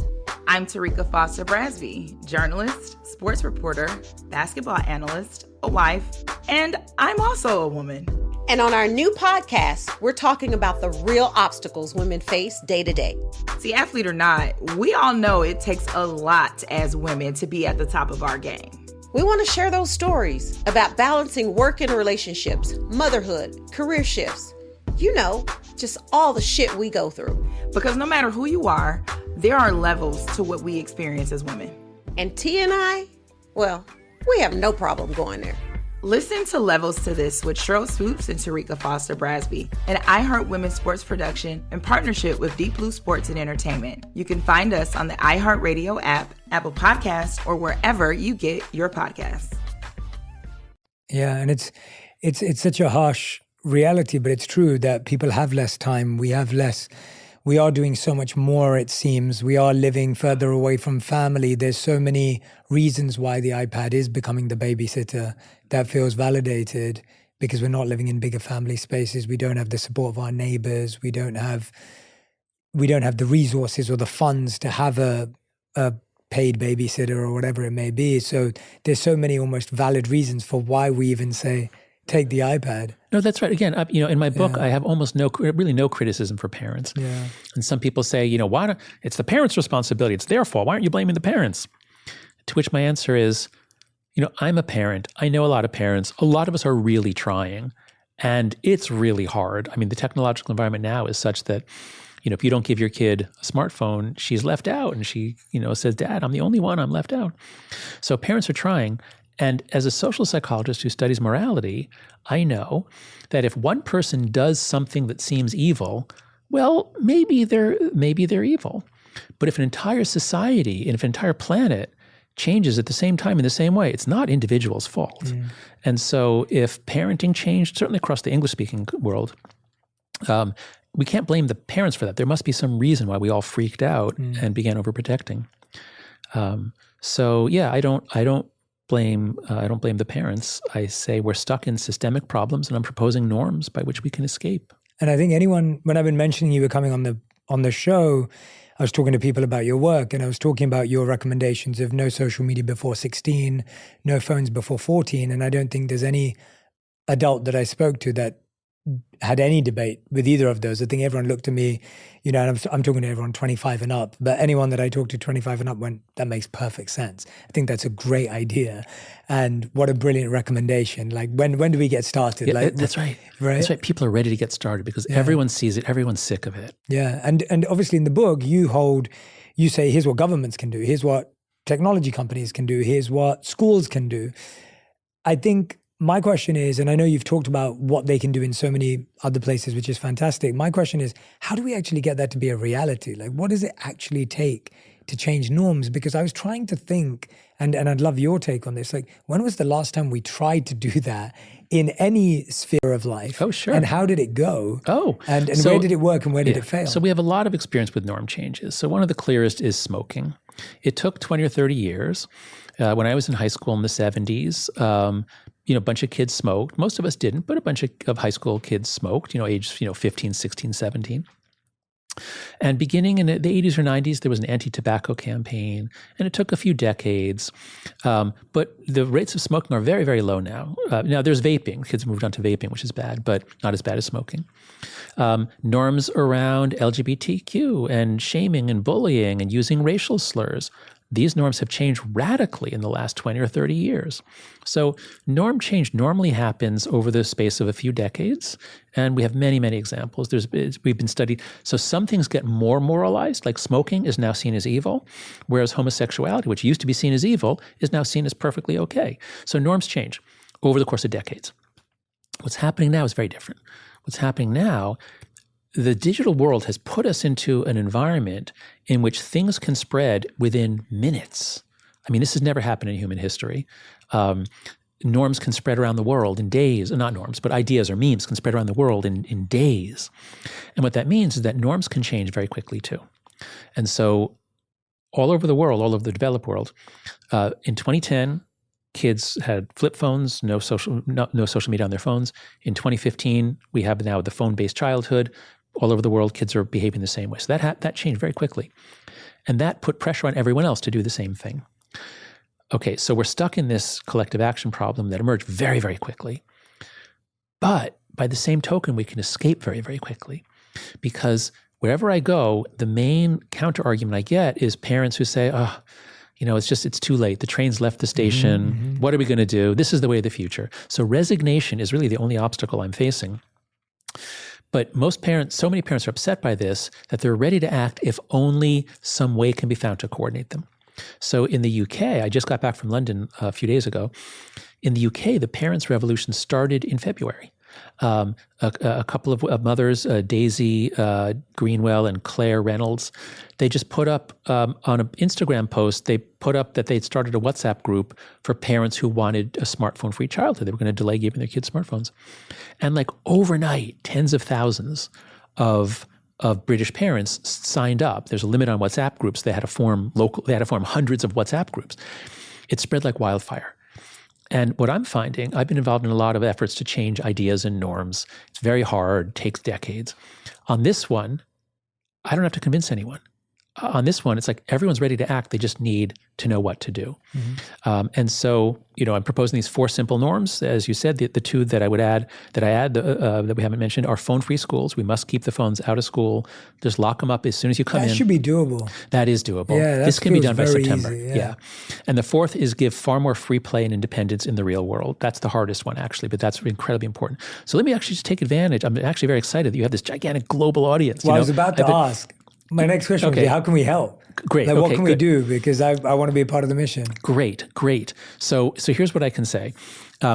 I'm Tarika Foster Brasby, journalist, sports reporter, basketball analyst, a wife, and I'm also a woman. And on our new podcast, we're talking about the real obstacles women face day to day. See, athlete or not, we all know it takes a lot as women to be at the top of our game. We want to share those stories about balancing work and relationships, motherhood, career shifts. Just all the shit we go through. Because no matter who you are, there are levels to what we experience as women. And T and I, well, we have no problem going there. Listen to Levels to This with Cheryl Swoops and Tarika Foster Brasby, an iHeart Women's Sports production in partnership with Deep Blue Sports and Entertainment. You can find us on the iHeartRadio app, Apple Podcasts, or wherever you get your podcasts. Yeah, and it's such a harsh reality, but it's true that people have less time. We are doing so much more, it seems. We are living further away from family. There's so many reasons why the iPad is becoming the babysitter that feels validated, because we're not living in bigger family spaces. We don't have the support of our neighbors. We don't have the resources or the funds to have a paid babysitter or whatever it may be. So there's so many almost valid reasons for why we even say, take the iPad. No, that's right. Again, in my book, I have almost no criticism for parents. Yeah. And some people say, why don't, it's the parents' responsibility. It's their fault. Why aren't you blaming the parents? To which my answer is, I'm a parent. I know a lot of parents. A lot of us are really trying. And it's really hard. I mean, the technological environment now is such that, if you don't give your kid a smartphone, she's left out. And she, says, Dad, I'm the only one, I'm left out. So parents are trying. And as a social psychologist who studies morality, I know that if one person does something that seems evil, well, maybe they're evil. But if an entire society and if an entire planet changes at the same time in the same way, it's not individuals' fault. Mm. And so if parenting changed, certainly across the English-speaking world, we can't blame the parents for that. There must be some reason why we all freaked out and began overprotecting. I don't blame the parents. I say we're stuck in systemic problems, and I'm proposing norms by which we can escape. And I think when I've been mentioning you were coming on the show, I was talking to people about your work, and I was talking about your recommendations of no social media before 16, no phones before 14, and I don't think there's any adult that I spoke to that had any debate with either of those. I think everyone looked at me, and I'm talking to everyone 25 and up, but anyone that I talked to 25 and up went, that makes perfect sense. I think that's a great idea. And what a brilliant recommendation. Like when do we get started? Yeah, that's right. That's right. People are ready to get started because everyone sees it. Everyone's sick of it. Yeah. And obviously in the book, you say, here's what governments can do. Here's what technology companies can do. Here's what schools can do. I think my question is, and I know you've talked about what they can do in so many other places, which is fantastic. My question is, how do we actually get that to be a reality? Like, what does it actually take to change norms? Because I was trying to think, and I'd love your take on this, like, when was the last time we tried to do that in any sphere of life? Oh, sure. And how did it go? Oh. And so, where did it work and where did it fail? So we have a lot of experience with norm changes. So one of the clearest is smoking. It took 20 or 30 years. When I was in high school in the 70s, a bunch of kids smoked. Most of us didn't, but a bunch of high school kids smoked, age 15, 16, 17. And beginning in the 80s or 90s, there was an anti-tobacco campaign, and it took a few decades. But the rates of smoking are very, very low now. Now, there's vaping. Kids moved on to vaping, which is bad, but not as bad as smoking. Norms around LGBTQ and shaming and bullying and using racial slurs. These norms have changed radically in the last 20 or 30 years. So norm change normally happens over the space of a few decades, and we have many, many examples. We've been studied. So some things get more moralized, like smoking is now seen as evil, whereas homosexuality, which used to be seen as evil, is now seen as perfectly okay. So norms change over the course of decades. What's happening now is very different. What's happening now, the digital world has put us into an environment in which things can spread within minutes. I mean, this has never happened in human history. Norms can spread around the world in days, not norms, but ideas or memes can spread around the world in days. And what that means is that norms can change very quickly too. And so all over the world, all over the developed world, in 2010, kids had flip phones, no social media on their phones. In 2015, we have now the phone-based childhood. All over the world, kids are behaving the same way. So that changed very quickly. And that put pressure on everyone else to do the same thing. Okay, so we're stuck in this collective action problem that emerged very, very quickly. But by the same token, we can escape very, very quickly. Because wherever I go, the main counter argument I get is parents who say, it's too late. The train's left the station. Mm-hmm. What are we going to do? This is the way of the future. So resignation is really the only obstacle I'm facing. But so many parents are upset by this that they're ready to act if only some way can be found to coordinate them. So in the UK, I just got back from London a few days ago. In the UK, the parents' revolution started in February. A couple of mothers, Daisy Greenwell and Claire Reynolds, they just put up on an Instagram post, they put up that they'd started a WhatsApp group for parents who wanted a smartphone-free childhood. They were going to delay giving their kids smartphones. And like overnight, tens of thousands of British parents signed up. There's a limit on WhatsApp groups. They had to form hundreds of WhatsApp groups. It spread like wildfire. And what I'm finding, I've been involved in a lot of efforts to change ideas and norms. It's very hard, takes decades. On this one, I don't have to convince anyone. on this one, it's like everyone's ready to act. They just need to know what to do. And so, I'm proposing these 4 simple norms. As you said, the 2 that I would add, that we haven't mentioned, are phone-free schools. We must keep the phones out of school. Just lock them up as soon as you come in. That should be doable. That is doable. Yeah, this can be done by September. Easy, yeah. And the 4th is give far more free play and independence in the real world. That's the hardest one, actually, but that's incredibly important. So let me actually just take advantage. I'm actually very excited that you have this gigantic global audience. Well, I was about to ask. My next question would be, how can we help? Great. What can we do? Because I want to be a part of the mission. Great. So here's what I can say.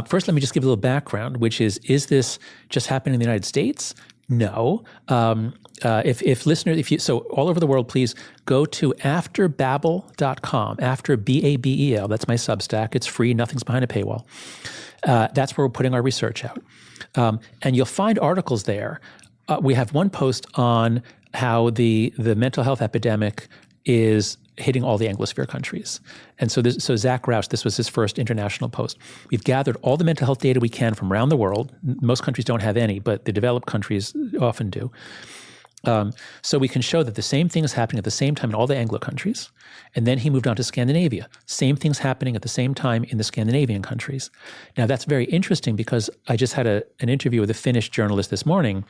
First, let me just give a little background, which is this just happening in the United States? No. So all over the world, please go to afterbabel.com, after Babel. That's my Substack. It's free. Nothing's behind a paywall. That's where we're putting our research out. And you'll find articles there. We have one post on how the mental health epidemic is hitting all the Anglosphere countries. And so Zach Roush, this was his first international post. We've gathered all the mental health data we can from around the world. Most countries don't have any, but the developed countries often do. So we can show that the same thing is happening at the same time in all the Anglo countries. And then he moved on to Scandinavia. Same thing's happening at the same time in the Scandinavian countries. Now that's very interesting because I just had an interview with a Finnish journalist this morning,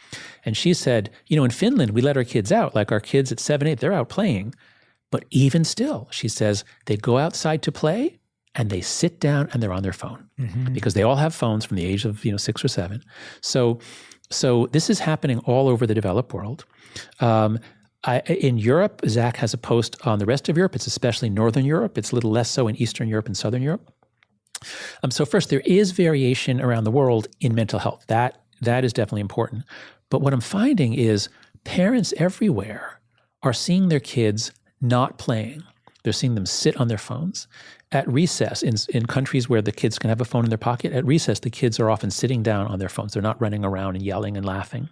and she said, in Finland, we let our kids out. Like our kids at 7, 8, they're out playing. But even still, she says, they go outside to play and they sit down and they're on their phone because they all have phones from the age of 6 or 7. So this is happening all over the developed world. In Europe, Zach has a post on the rest of Europe. It's especially Northern Europe. It's a little less so in Eastern Europe and Southern Europe. So first, there is variation around the world in mental health. That is definitely important. But what I'm finding is parents everywhere are seeing their kids not playing. They're seeing them sit on their phones. At recess, in countries where the kids can have a phone in their pocket, at recess, the kids are often sitting down on their phones. They're not running around and yelling and laughing.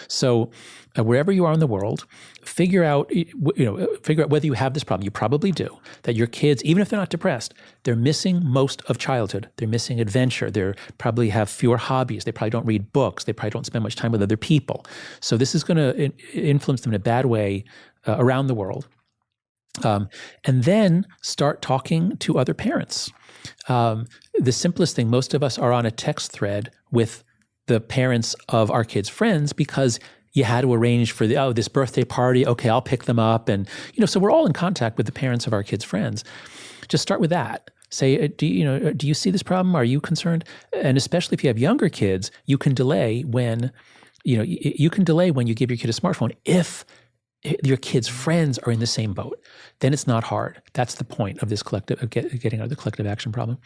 So wherever you are in the world, figure out whether you have this problem. You probably do. That your kids, even if they're not depressed, they're missing most of childhood. They're missing adventure. They probably have fewer hobbies. They probably don't read books. They probably don't spend much time with other people. So this is going to influence them in a bad way around the world. And then start talking to other parents. The simplest thing, most of us are on a text thread with the parents of our kids' friends because you had to arrange for this birthday party. Okay, I'll pick them up. And, so we're all in contact with the parents of our kids' friends. Just start with that. Say, do you see this problem? Are you concerned? And especially if you have younger kids, you can delay when you give your kid a smartphone if your kids' friends are in the same boat. Then it's not hard. That's the point of this getting out of the collective action problem.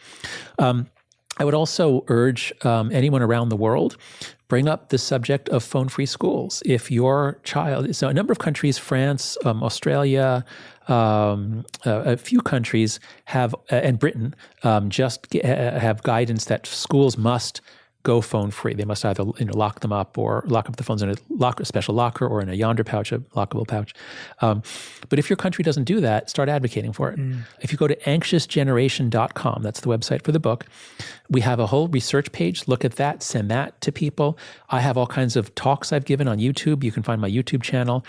I would also urge anyone around the world, bring up the subject of phone-free schools. If your child, so a number of countries, France, Australia, a few countries have, and Britain, have guidance that schools must go phone-free. They must either lock them up or lock up the phones in a special locker or in a Yonder pouch, a lockable pouch. But if your country doesn't do that, start advocating for it. If you go to anxiousgeneration.com, that's the website for the book, we have a whole research page. Look at that. Send that to people. I have all kinds of talks I've given on YouTube. You can find my YouTube channel.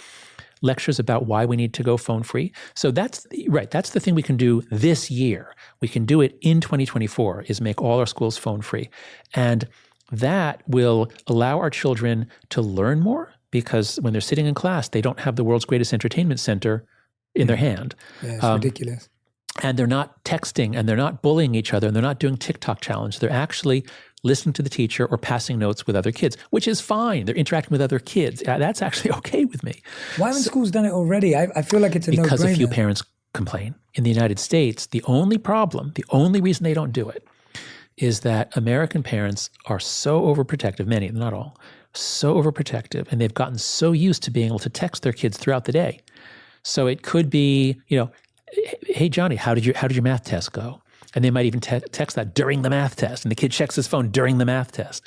Lectures about why we need to go phone-free. So that's right. That's the thing we can do this year. We can do it in 2024, is make all our schools phone-free. And that will allow our children to learn more because when they're sitting in class, they don't have the world's greatest entertainment center in their hand. Yeah, it's ridiculous. And they're not texting and they're not bullying each other and they're not doing TikTok challenge. They're actually listening to the teacher or passing notes with other kids, which is fine. They're interacting with other kids. That's actually okay with me. Why haven't schools done it already? I feel like it's a no-brainer. Because a few parents complain. In the United States, the only reason they don't do it is that American parents are so overprotective, many, not all, so overprotective, and they've gotten so used to being able to text their kids throughout the day. So it could be, hey, Johnny, how did your math test go? And they might even text that during the math test, and the kid checks his phone during the math test.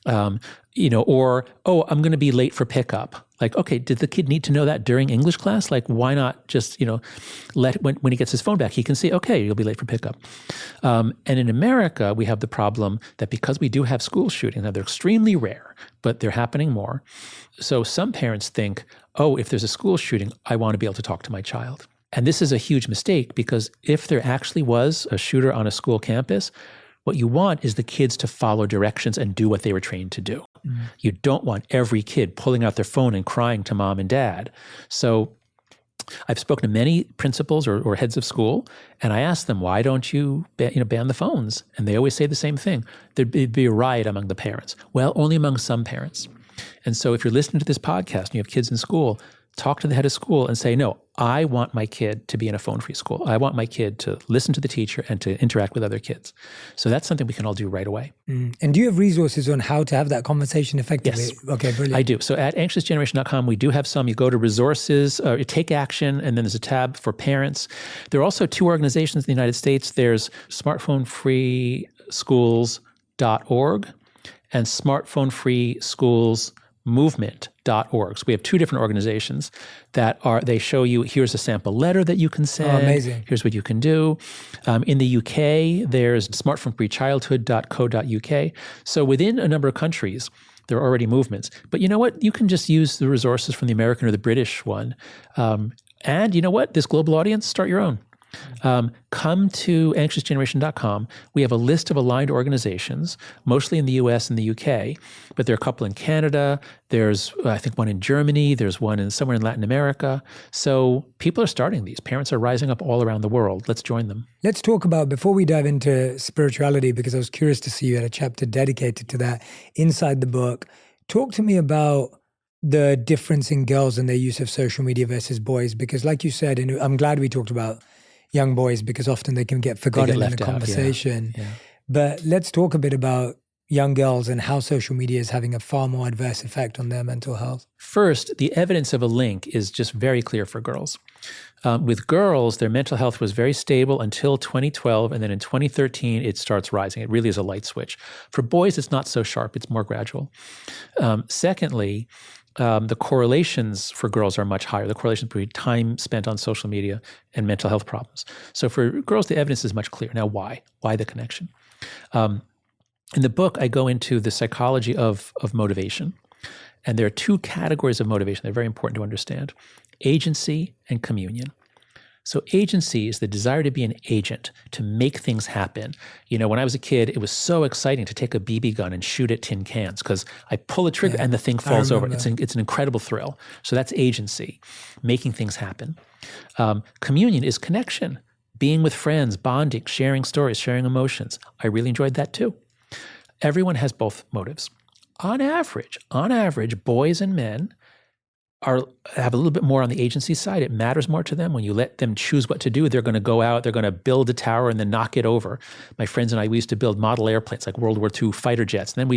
Or, oh, I'm going to be late for pickup. Like, okay, did the kid need to know that during English class? Like, why not just, when he gets his phone back, he can see, okay, you'll be late for pickup. And in America, we have the problem that because we do have school shootings, now they're extremely rare, but they're happening more. So some parents think, oh, if there's a school shooting, I want to be able to talk to my child. And this is a huge mistake, because if there actually was a shooter on a school campus, what you want is the kids to follow directions and do what they were trained to do. Mm-hmm. You don't want every kid pulling out their phone and crying to mom and dad. So I've spoken to many principals or heads of school, and I ask them, why don't you ban the phones? And they always say the same thing. There'd be a riot among the parents. Well, only among some parents. And so if you're listening to this podcast and you have kids in school, talk to the head of school and say, no, I want my kid to be in a phone-free school. I want my kid to listen to the teacher and to interact with other kids. So that's something we can all do right away. And do you have resources on how to have that conversation effectively? Yes. Okay, brilliant. I do. So at anxiousgeneration.com, we do have some. You go to resources, you take action, and then there's a tab for parents. There are also 2 organizations in the United States. There's smartphonefreeschools.org and smartphonefreeschools.movement.org. So we have 2 different organizations that they show you, here's a sample letter that you can send. Oh, amazing. Here's what you can do. In the UK, there's smartphonefreechildhood.co.uk. So within a number of countries, there are already movements. But you know what? You can just use the resources from the American or the British one. And you know what? This global audience, start your own. Come to anxiousgeneration.com. We have a list of aligned organizations, mostly in the US and the UK, but there are a couple in Canada. There's, I think, one in Germany. There's one somewhere in Latin America. So people are starting these. Parents are rising up all around the world. Let's join them. Let's talk about, before we dive into spirituality, because I was curious to see you had a chapter dedicated to that inside the book. Talk to me about the difference in girls and their use of social media versus boys, because like you said, and I'm glad we talked about young boys because often they can get forgotten in the conversation. Yeah. But let's talk a bit about young girls and how social media is having a far more adverse effect on their mental health. First, the evidence of a link is just very clear for girls. With girls, their mental health was very stable until 2012, and then in 2013, it starts rising. It really is a light switch. For boys, it's not so sharp. It's more gradual. Secondly, the correlations for girls are much higher. The correlations between time spent on social media and mental health problems. So for girls, the evidence is much clearer. Now, why? Why the connection? In the book, I go into the psychology of motivation. And there are 2 categories of motivation that are very important to understand: agency and communion. So agency is the desire to be an agent, to make things happen. When I was a kid, it was so exciting to take a BB gun and shoot at tin cans because I pull a trigger and the thing falls over. It's an incredible thrill. So that's agency, making things happen. Communion is connection, being with friends, bonding, sharing stories, sharing emotions. I really enjoyed that too. Everyone has both motives. On average, boys and men have a little bit more on the agency side. It matters more to them. When you let them choose what to do, they're going to go out, they're going to build a tower and then knock it over. My friends and I, we used to build model airplanes like World War II fighter jets. And then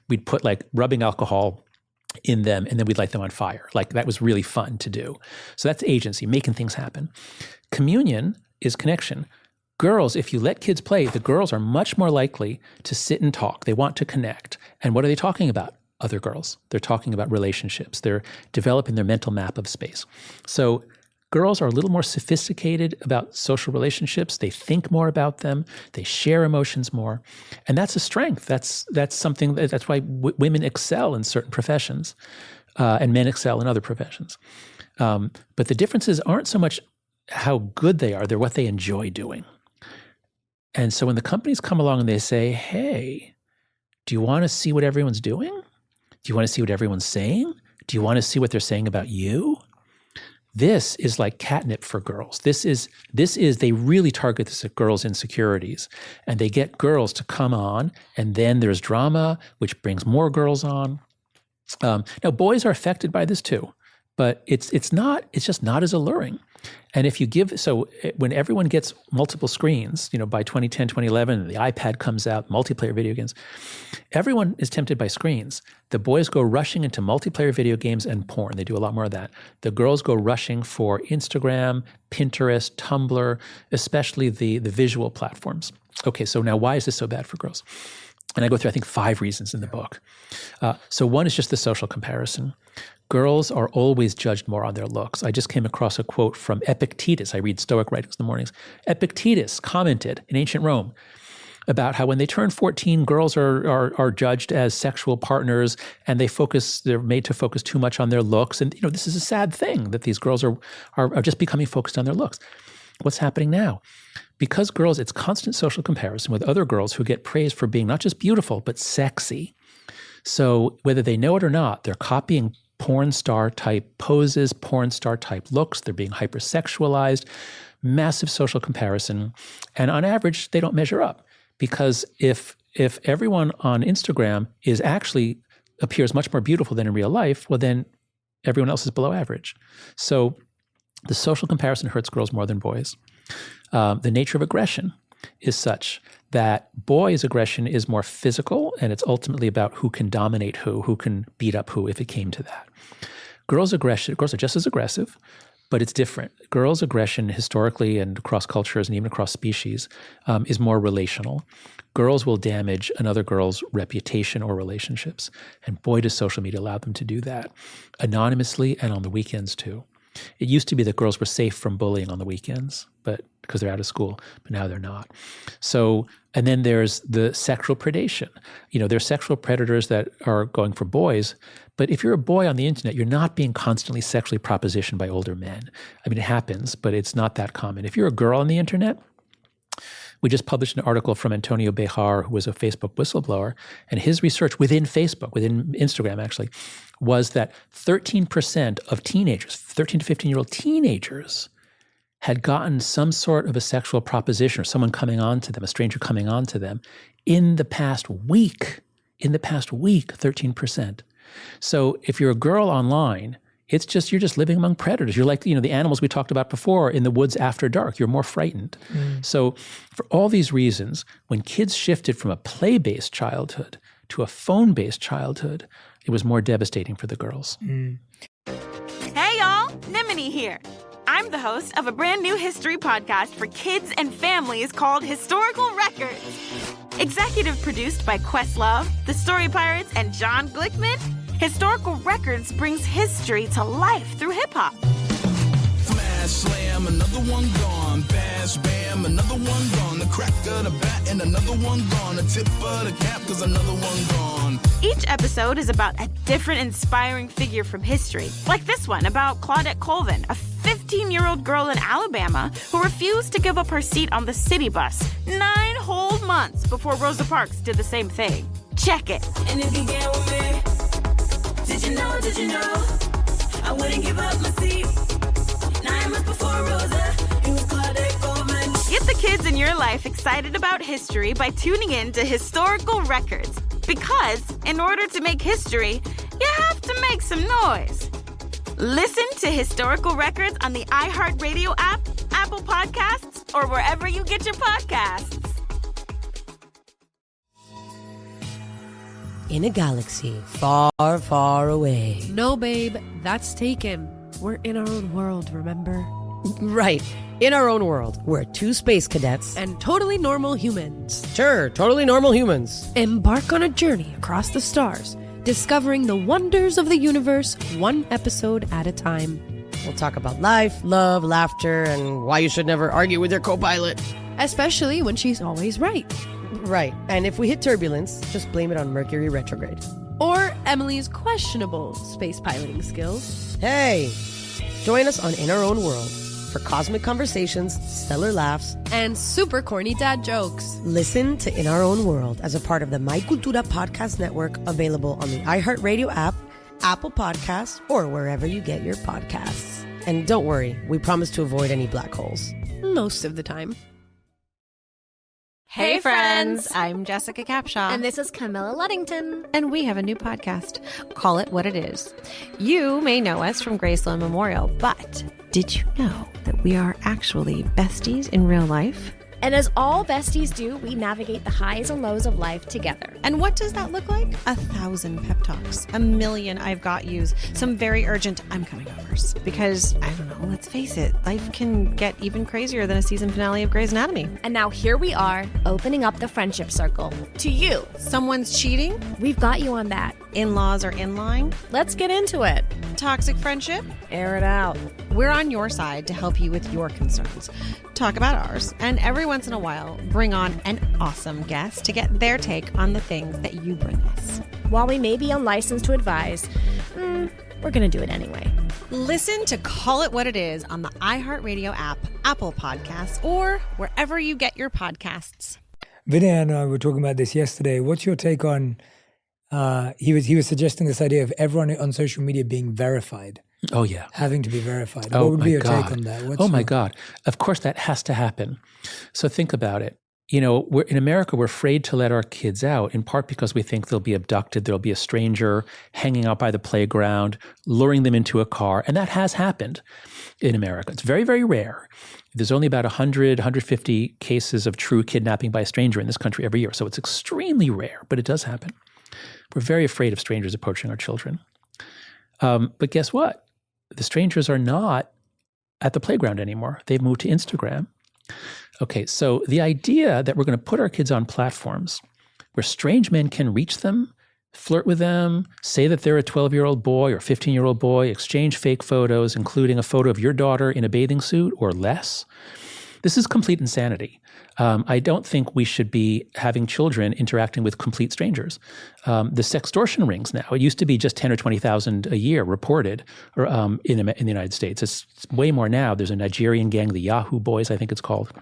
we'd put like rubbing alcohol in them and then we'd light them on fire. Like that was really fun to do. So that's agency, making things happen. Communion is connection. Girls, if you let kids play, the girls are much more likely to sit and talk. They want to connect. And what are they talking about? Other girls. They're talking about relationships. They're developing their mental map of space. So girls are a little more sophisticated about social relationships. They think more about them. They share emotions more. And that's a strength. That's something, that's why women excel in certain professions and men excel in other professions. But the differences aren't so much how good they are, they're what they enjoy doing. And so when the companies come along and they say, hey, do you want to see what everyone's doing? Do you want to see what everyone's saying? Do you want to see what they're saying about you? This is like catnip for girls. This is they really target this at girls' insecurities. And they get girls to come on, and then there's drama, which brings more girls on. Now, boys are affected by this too, but it's just not as alluring. And if you when everyone gets multiple screens, by 2010, 2011, the iPad comes out, multiplayer video games, everyone is tempted by screens. The boys go rushing into multiplayer video games and porn. They do a lot more of that. The girls go rushing for Instagram, Pinterest, Tumblr, especially the visual platforms. Okay, so now why is this so bad for girls? And I go through, I think, 5 reasons in the book. So one is just the social comparison. Girls are always judged more on their looks. I just came across a quote from Epictetus. I read Stoic writings in the mornings. Epictetus commented in ancient Rome about how when they turn 14, girls are judged as sexual partners, and they're made to focus too much on their looks. And this is a sad thing that these girls are just becoming focused on their looks. What's happening now? Because girls, it's constant social comparison with other girls who get praised for being not just beautiful, but sexy. So whether they know it or not, they're copying porn star type poses, porn star type looks. They're being hypersexualized, massive social comparison. And on average, they don't measure up. Because if everyone on Instagram appears much more beautiful than in real life, well, then everyone else is below average. So the social comparison hurts girls more than boys. The nature of aggression is such that boys' aggression is more physical, and it's ultimately about who can dominate who can beat up who if it came to that. Girls' are just as aggressive, but it's different. Girls' aggression historically and across cultures and even across species is more relational. Girls will damage another girl's reputation or relationships. And boy, does social media allow them to do that anonymously and on the weekends too. It used to be that girls were safe from bullying on the weekends, but because they're out of school, but now they're not. So, and then there's the sexual predation. There's sexual predators that are going for boys, but if you're a boy on the internet, you're not being constantly sexually propositioned by older men. I mean, it happens, but it's not that common. If you're a girl on the internet, we just published an article from Antonio Bejar, who was a Facebook whistleblower, and his research within Facebook, within Instagram actually, was that 13% of teenagers, 13 to 15-year-old teenagers, had gotten some sort of a sexual proposition or someone coming on to them, a stranger coming on to them, in the past week. In the past week, 13%. So if you're a girl online, you're just living among predators. You're like, the animals we talked about before in the woods after dark. You're more frightened. So for all these reasons, when kids shifted from a play-based childhood to a phone-based childhood, it was more devastating for the girls. Hey, y'all. Nimini here. I'm the host of a brand new history podcast for kids and families called Historical Records. Executive produced by Questlove, The Story Pirates, and John Glickman, Historical Records brings history to life through hip-hop. Smash, slam, another one gone. Bash, bam, another one gone. The crack of the bat and another one gone. The tip of the cap, cause another one gone. Each episode is about a different inspiring figure from history. Like this one about Claudette Colvin, a 15-year-old girl in Alabama who refused to give up her seat on the city bus 9 whole months before Rosa Parks did the same thing. Check it. And it began with me. Did you know, I wouldn't give up my seat. 9 months before Rosa, it was Claudette Colvin. Get the kids in your life excited about history by tuning in to Historical Records. Because in order to make history, you have to make some noise. Listen to Historical Records on the iHeartRadio app, Apple Podcasts, or wherever you get your podcasts. In a galaxy far, far away. No, babe, that's taken. We're in our own world, remember? Right. In our own world, we're 2 space cadets. And totally normal humans. Sure, totally normal humans. Embark on a journey across the stars, discovering the wonders of the universe, 1 episode at a time. We'll talk about life, love, laughter, and why you should never argue with your co-pilot. Especially when she's always right. Right. And if we hit turbulence, just blame it on Mercury retrograde. Or Emily's questionable space piloting skills. Hey, join us on In Our Own World for cosmic conversations, stellar laughs, and super corny dad jokes. Listen to In Our Own World as a part of the My Cultura podcast network, available on the iHeartRadio app, Apple Podcasts, or wherever you get your podcasts. And don't worry, we promise to avoid any black holes. Most of the time. Hey friends, I'm Jessica Capshaw. And this is Camilla Luddington. And we have a new podcast, Call It What It Is. You may know us from Graceland Memorial, but did you know that we are actually besties in real life? And as all besties do, we navigate the highs and lows of life together. And what does that look like? 1,000 pep talks, a million I've got yous, some very urgent I'm coming overs. Because, I don't know, let's face it, life can get even crazier than a season finale of Grey's Anatomy. And now here we are, opening up the friendship circle. To you. Someone's cheating? We've got you on that. In-laws are in line? Let's get into it. Toxic friendship? Air it out. We're on your side to help you with your concerns. Talk about ours, and every once in a while, bring on an awesome guest to get their take on the things that you bring us. While we may be unlicensed to advise, we're going to do it anyway. Listen to Call It What It Is on the iHeartRadio app, Apple Podcasts, or wherever you get your podcasts. Vinay and I were talking about this yesterday. What's your take on, he was suggesting this idea of everyone on social media being verified. Oh, yeah. Having to be verified. Oh, what would be your God. take on that? Oh, my God. Of course, that has to happen. So think about it. You know, in America, we're afraid to let our kids out, in part because we think they'll be abducted, there'll be a stranger hanging out by the playground, luring them into a car. And that has happened in America. It's very, very rare. There's only about 100, 150 cases of true kidnapping by a stranger in this country every year. So it's extremely rare, but it does happen. We're very afraid of strangers approaching our children. But guess what? The strangers are not at the playground anymore. They've moved to Instagram. Okay, so the idea that we're going to put our kids on platforms where strange men can reach them, flirt with them, say that they're a 12-year-old boy or 15-year-old boy, exchange fake photos, including a photo of your daughter in a bathing suit or less. This is complete insanity. I don't think we should be having children interacting with complete strangers. The sextortion rings now, it used to be just 10 or 20,000 a year reported in the United States. It's way more now. There's a Nigerian gang, the Yahoo Boys, I think it's called.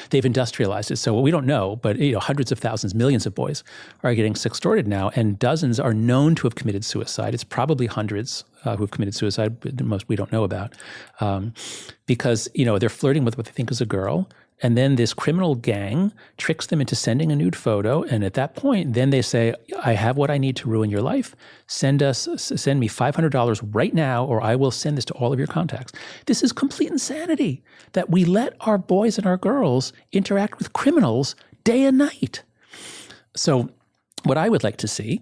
They've industrialized it. So we don't know, but hundreds of thousands, millions of boys are getting sextorted now, and dozens are known to have committed suicide. It's probably hundreds who have committed suicide, but most we don't know about, because they're flirting with what they think is a girl, and then this criminal gang tricks them into sending a nude photo, and at that point, then they say, "I have what I need to ruin your life. Send me $500 right now, or I will send this to all of your contacts." This is complete insanity that we let our boys and our girls interact with criminals day and night. So what I would like to see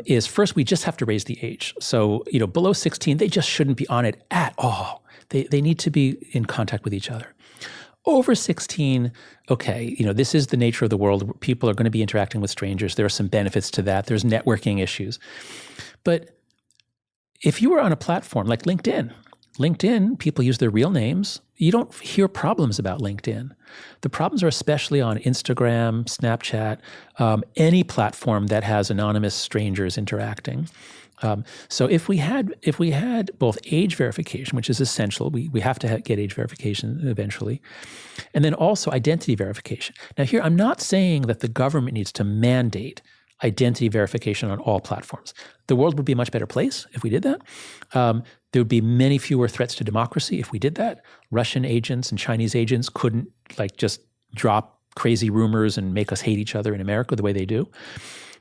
is, first, we just have to raise the age. So, below 16, they just shouldn't be on it at all. They need to be in contact with each other. Over 16, okay, this is the nature of the world. People are going to be interacting with strangers. There are some benefits to that. There's networking issues. But if you were on a platform like LinkedIn, people use their real names. You don't hear problems about LinkedIn. The problems are especially on Instagram, Snapchat, any platform that has anonymous strangers interacting. So if we had both age verification, which is essential, we have to get age verification eventually, and then also identity verification. Now here, I'm not saying that the government needs to mandate identity verification on all platforms. The world would be a much better place if we did that. There would be many fewer threats to democracy if we did that. Russian agents and Chinese agents couldn't just drop crazy rumors and make us hate each other in America the way they do.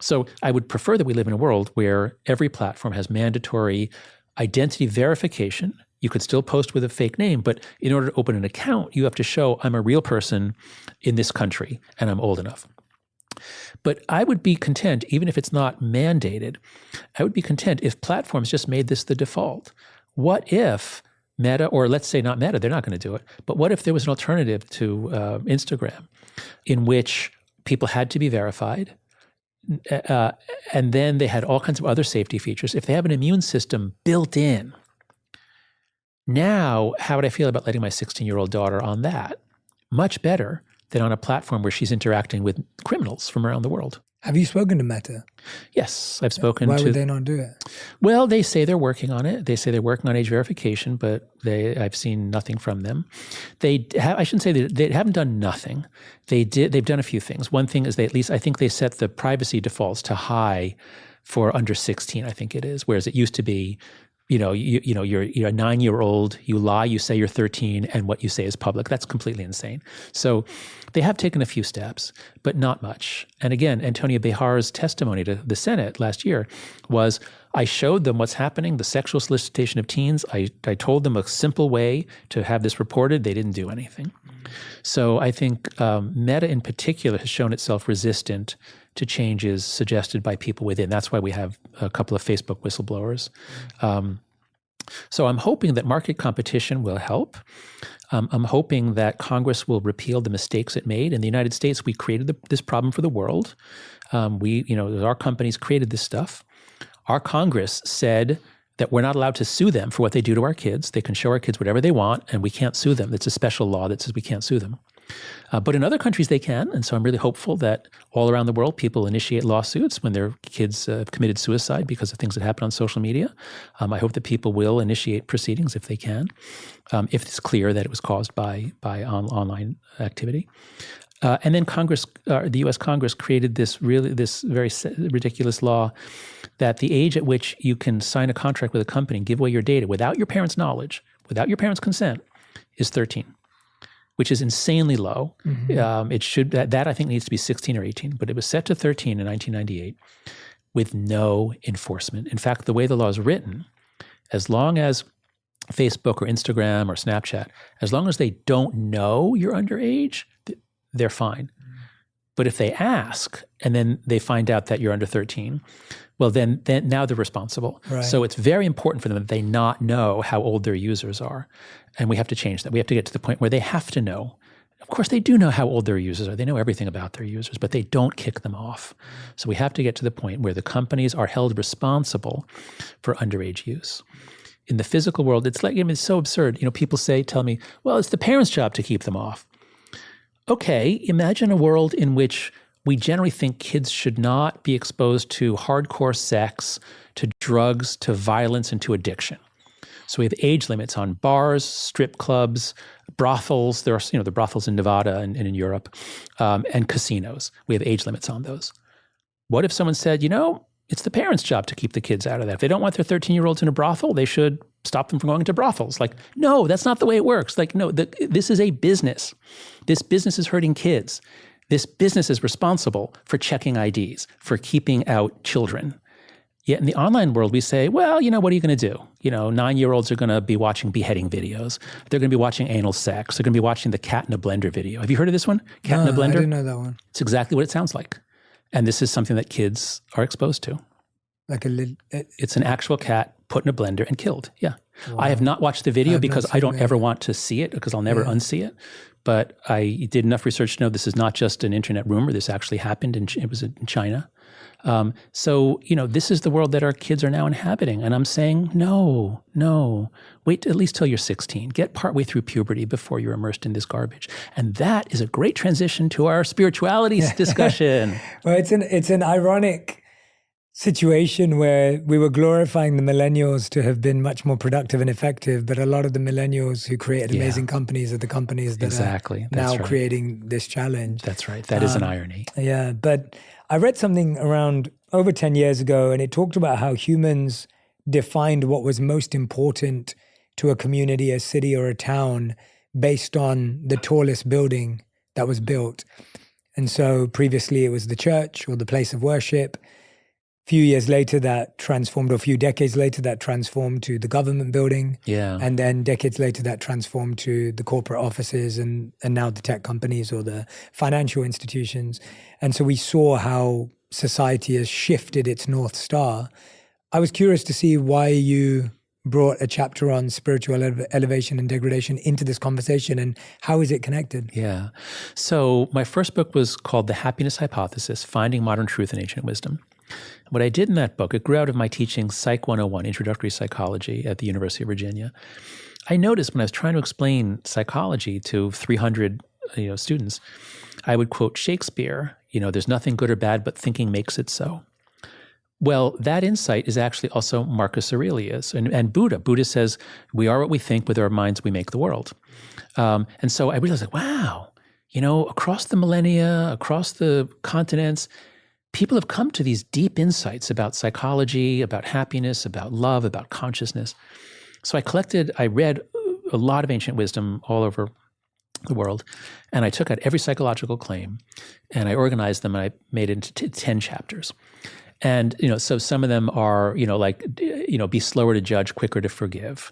So I would prefer that we live in a world where every platform has mandatory identity verification. You could still post with a fake name, but in order to open an account, you have to show I'm a real person in this country and I'm old enough. But I would be content, even if it's not mandated, I would be content if platforms just made this the default. What if Meta, or let's say not Meta, they're not going to do it, but what if there was an alternative to Instagram in which people had to be verified, and then they had all kinds of other safety features? If they have an immune system built in, now how would I feel about letting my 16-year-old daughter on that? Much better than on a platform where she's interacting with criminals from around the world. Have you spoken to Meta? Yes, I've spoken to... Why would they not do it? Well, they say they're working on it. They say they're working on age verification, but I've seen nothing from them. I shouldn't say they haven't done nothing. They've done a few things. One thing is I think they set the privacy defaults to high for under 16, I think it is, whereas it used to be you're a 9-year-old, you lie, you say you're 13, and what you say is public. That's completely insane. So they have taken a few steps, but not much. And again, Antonia Bejar's testimony to the Senate last year was, I showed them what's happening, the sexual solicitation of teens. I told them a simple way to have this reported. They didn't do anything. So I think Meta in particular has shown itself resistant to changes suggested by people within. That's why we have a couple of Facebook whistleblowers. So I'm hoping that market competition will help. I'm hoping that Congress will repeal the mistakes it made. In the United States, we created this problem for the world. Our companies created this stuff. Our Congress said that we're not allowed to sue them for what they do to our kids. They can show our kids whatever they want, and we can't sue them. It's a special law that says we can't sue them. But in other countries, they can. And so I'm really hopeful that all around the world, people initiate lawsuits when their kids have committed suicide because of things that happen on social media. I hope that people will initiate proceedings if they can, if it's clear that it was caused by online activity. And then the U.S. Congress created this very ridiculous law that the age at which you can sign a contract with a company and give away your data without your parents' knowledge, without your parents' consent, is 13. Which is insanely low. Mm-hmm. It should that I think needs to be 16 or 18, but it was set to 13 in 1998 with no enforcement. In fact, the way the law is written, as long as Facebook or Instagram or Snapchat, as long as they don't know you're underage, they're fine. But if they ask and then they find out that you're under 13, well, then now they're responsible. Right. So it's very important for them that they not know how old their users are. And we have to change that. We have to get to the point where they have to know. Of course, they do know how old their users are. They know everything about their users, but they don't kick them off. So we have to get to the point where the companies are held responsible for underage use. In the physical world, it's so absurd. People tell me, well, it's the parents' job to keep them off. Okay, imagine a world in which we generally think kids should not be exposed to hardcore sex, to drugs, to violence, and to addiction. So we have age limits on bars, strip clubs, brothels. There are, the brothels in Nevada and in Europe, and casinos. We have age limits on those. What if someone said, it's the parents' job to keep the kids out of that. If they don't want their 13-year-olds in a brothel, they should stop them from going to brothels. No, that's not the way it works. This is a business. This business is hurting kids. This business is responsible for checking IDs, for keeping out children. Yet in the online world, we say, well, what are you going to do? 9-year-olds are going to be watching beheading videos. They're going to be watching anal sex. They're going to be watching the cat in a blender video. Have you heard of this one? Cat in a blender? I didn't know that one. It's exactly what it sounds like. And this is something that kids are exposed to. It's an actual cat put in a blender and killed. Yeah. Wow. I have not watched the video because I don't ever want to see it because I'll never unsee it. But I did enough research to know this is not just an internet rumor. This actually happened, and it was in China. So this is the world that our kids are now inhabiting. And I'm saying, no, wait at least till you're 16. Get partway through puberty before you're immersed in this garbage. And that is a great transition to our spirituality discussion. Well, it's an ironic situation where we were glorifying the millennials to have been much more productive and effective, but a lot of the millennials who created amazing companies are the companies that are now creating this challenge. That's right. That is an irony. Yeah, but I read something around over 10 years ago, and it talked about how humans defined what was most important to a community, a city, or a town based on the tallest building that was built. And so previously it was the church or the place of worship. Few years later, that transformed, or a few decades later, that transformed to the government building. Yeah. And then decades later, that transformed to the corporate offices and now the tech companies or the financial institutions. And so we saw how society has shifted its North Star. I was curious to see why you brought a chapter on spiritual elevation and degradation into this conversation, and how is it connected? Yeah. So my first book was called The Happiness Hypothesis, Finding Modern Truth in Ancient Wisdom. What I did in that book, it grew out of my teaching Psych 101, Introductory Psychology at the University of Virginia. I noticed when I was trying to explain psychology to 300 students, I would quote Shakespeare, there's nothing good or bad, but thinking makes it so. Well, that insight is actually also Marcus Aurelius and Buddha. Buddha says, we are what we think, with our minds we make the world. And so I realized, wow, across the millennia, across the continents, people have come to these deep insights about psychology, about happiness, about love, about consciousness. So I read a lot of ancient wisdom all over the world, and I took out every psychological claim, and I organized them, and I made it into 10 chapters. And, so some of them are, be slower to judge, quicker to forgive.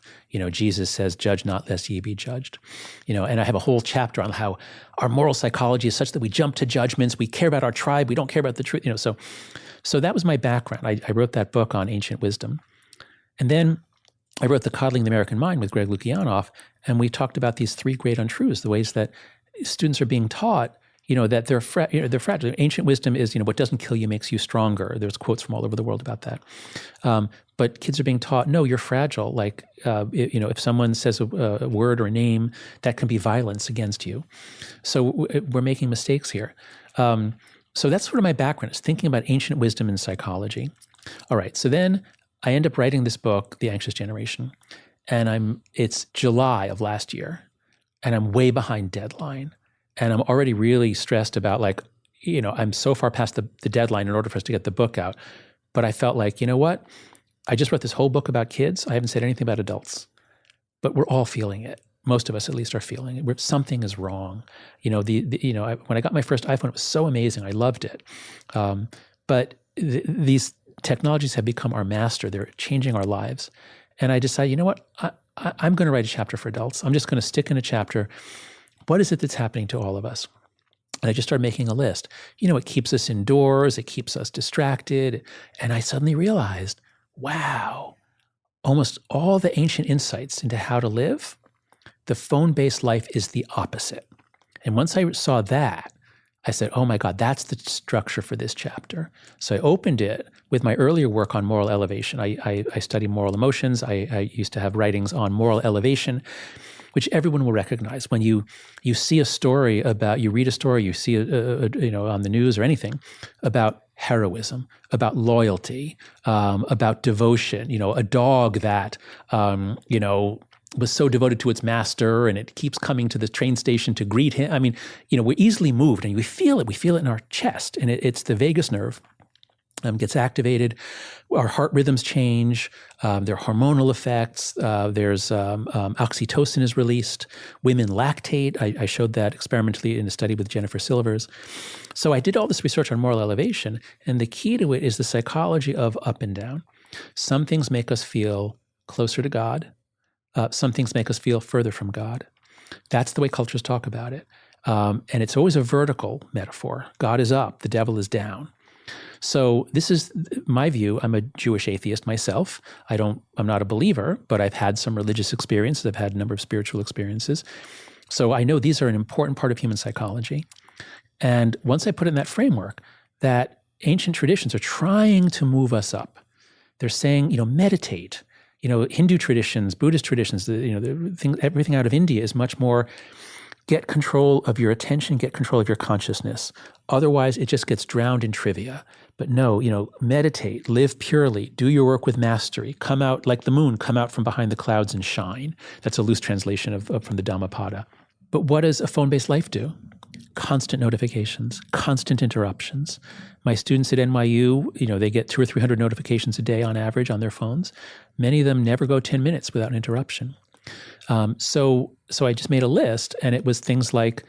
Jesus says, judge not lest ye be judged. And I have a whole chapter on how our moral psychology is such that we jump to judgments. We care about our tribe. We don't care about the truth. So that was my background. I wrote that book on ancient wisdom. And then I wrote The Coddling the American Mind with Greg Lukianoff, and we talked about these 3 great untruths, the ways that students are being taught that they're fragile. Ancient wisdom is, what doesn't kill you makes you stronger. There's quotes from all over the world about that. But kids are being taught, no, you're fragile. Like, if someone says a word or a name, that can be violence against you. So we're making mistakes here. So that's sort of my background, is thinking about ancient wisdom in psychology. All right, so then I end up writing this book, The Anxious Generation, and it's July of last year, and I'm way behind deadline. And I'm already really stressed about I'm so far past the deadline in order for us to get the book out. But I felt like, you know what? I just wrote this whole book about kids. I haven't said anything about adults. But we're all feeling it. Most of us at least are feeling it. Something is wrong. When I got my first iPhone, it was so amazing. I loved it. But these technologies have become our master. They're changing our lives. And I decided, you know what? I'm going to write a chapter for adults. I'm just going to stick in a chapter. What is it that's happening to all of us? And I just started making a list. It keeps us indoors. It keeps us distracted. And I suddenly realized, wow, almost all the ancient insights into how to live, the phone-based life is the opposite. And once I saw that, I said, oh my God, that's the structure for this chapter. So I opened it with my earlier work on moral elevation. I study moral emotions. I used to have writings on moral elevation, which everyone will recognize. When you see a story about, you read a story, you see on the news or anything about heroism, about loyalty, about devotion. A dog that was so devoted to its master, and it keeps coming to the train station to greet him. I mean, we're easily moved, and we feel it. We feel it in our chest, and it's the vagus nerve. Gets activated, our heart rhythms change, there are hormonal effects, there's oxytocin is released, women lactate. I showed that experimentally in a study with Jennifer Silvers. So I did all this research on moral elevation, and the key to it is the psychology of up and down. Some things make us feel closer to God. Some things make us feel further from God. That's the way cultures talk about it. And it's always a vertical metaphor. God is up, the devil is down. So this is my view. I'm a Jewish atheist myself. I'm not a believer, but I've had some religious experiences. I've had a number of spiritual experiences. So I know these are an important part of human psychology. And once I put it in that framework, that ancient traditions are trying to move us up. They're saying, meditate. Hindu traditions, Buddhist traditions, everything out of India is much more get control of your attention, get control of your consciousness. Otherwise, it just gets drowned in trivia. But no, meditate, live purely, do your work with mastery, come out like the moon, come out from behind the clouds and shine. That's a loose translation from the Dhammapada. But what does a phone-based life do? Constant notifications, constant interruptions. My students at NYU, they get 200 or 300 notifications a day on average on their phones. Many of them never go 10 minutes without an interruption. So I just made a list, and it was things like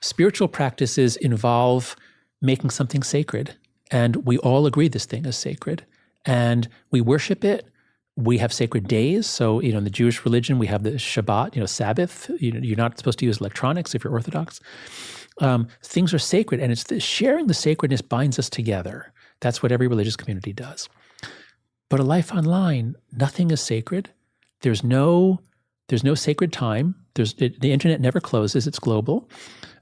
spiritual practices involve making something sacred. And we all agree this thing is sacred. And we worship it. We have sacred days. So, in the Jewish religion, we have the Shabbat, Sabbath. You're not supposed to use electronics if you're Orthodox. Things are sacred, and sharing the sacredness binds us together. That's what every religious community does. But a life online, nothing is sacred. There's no sacred time. The internet never closes. It's global.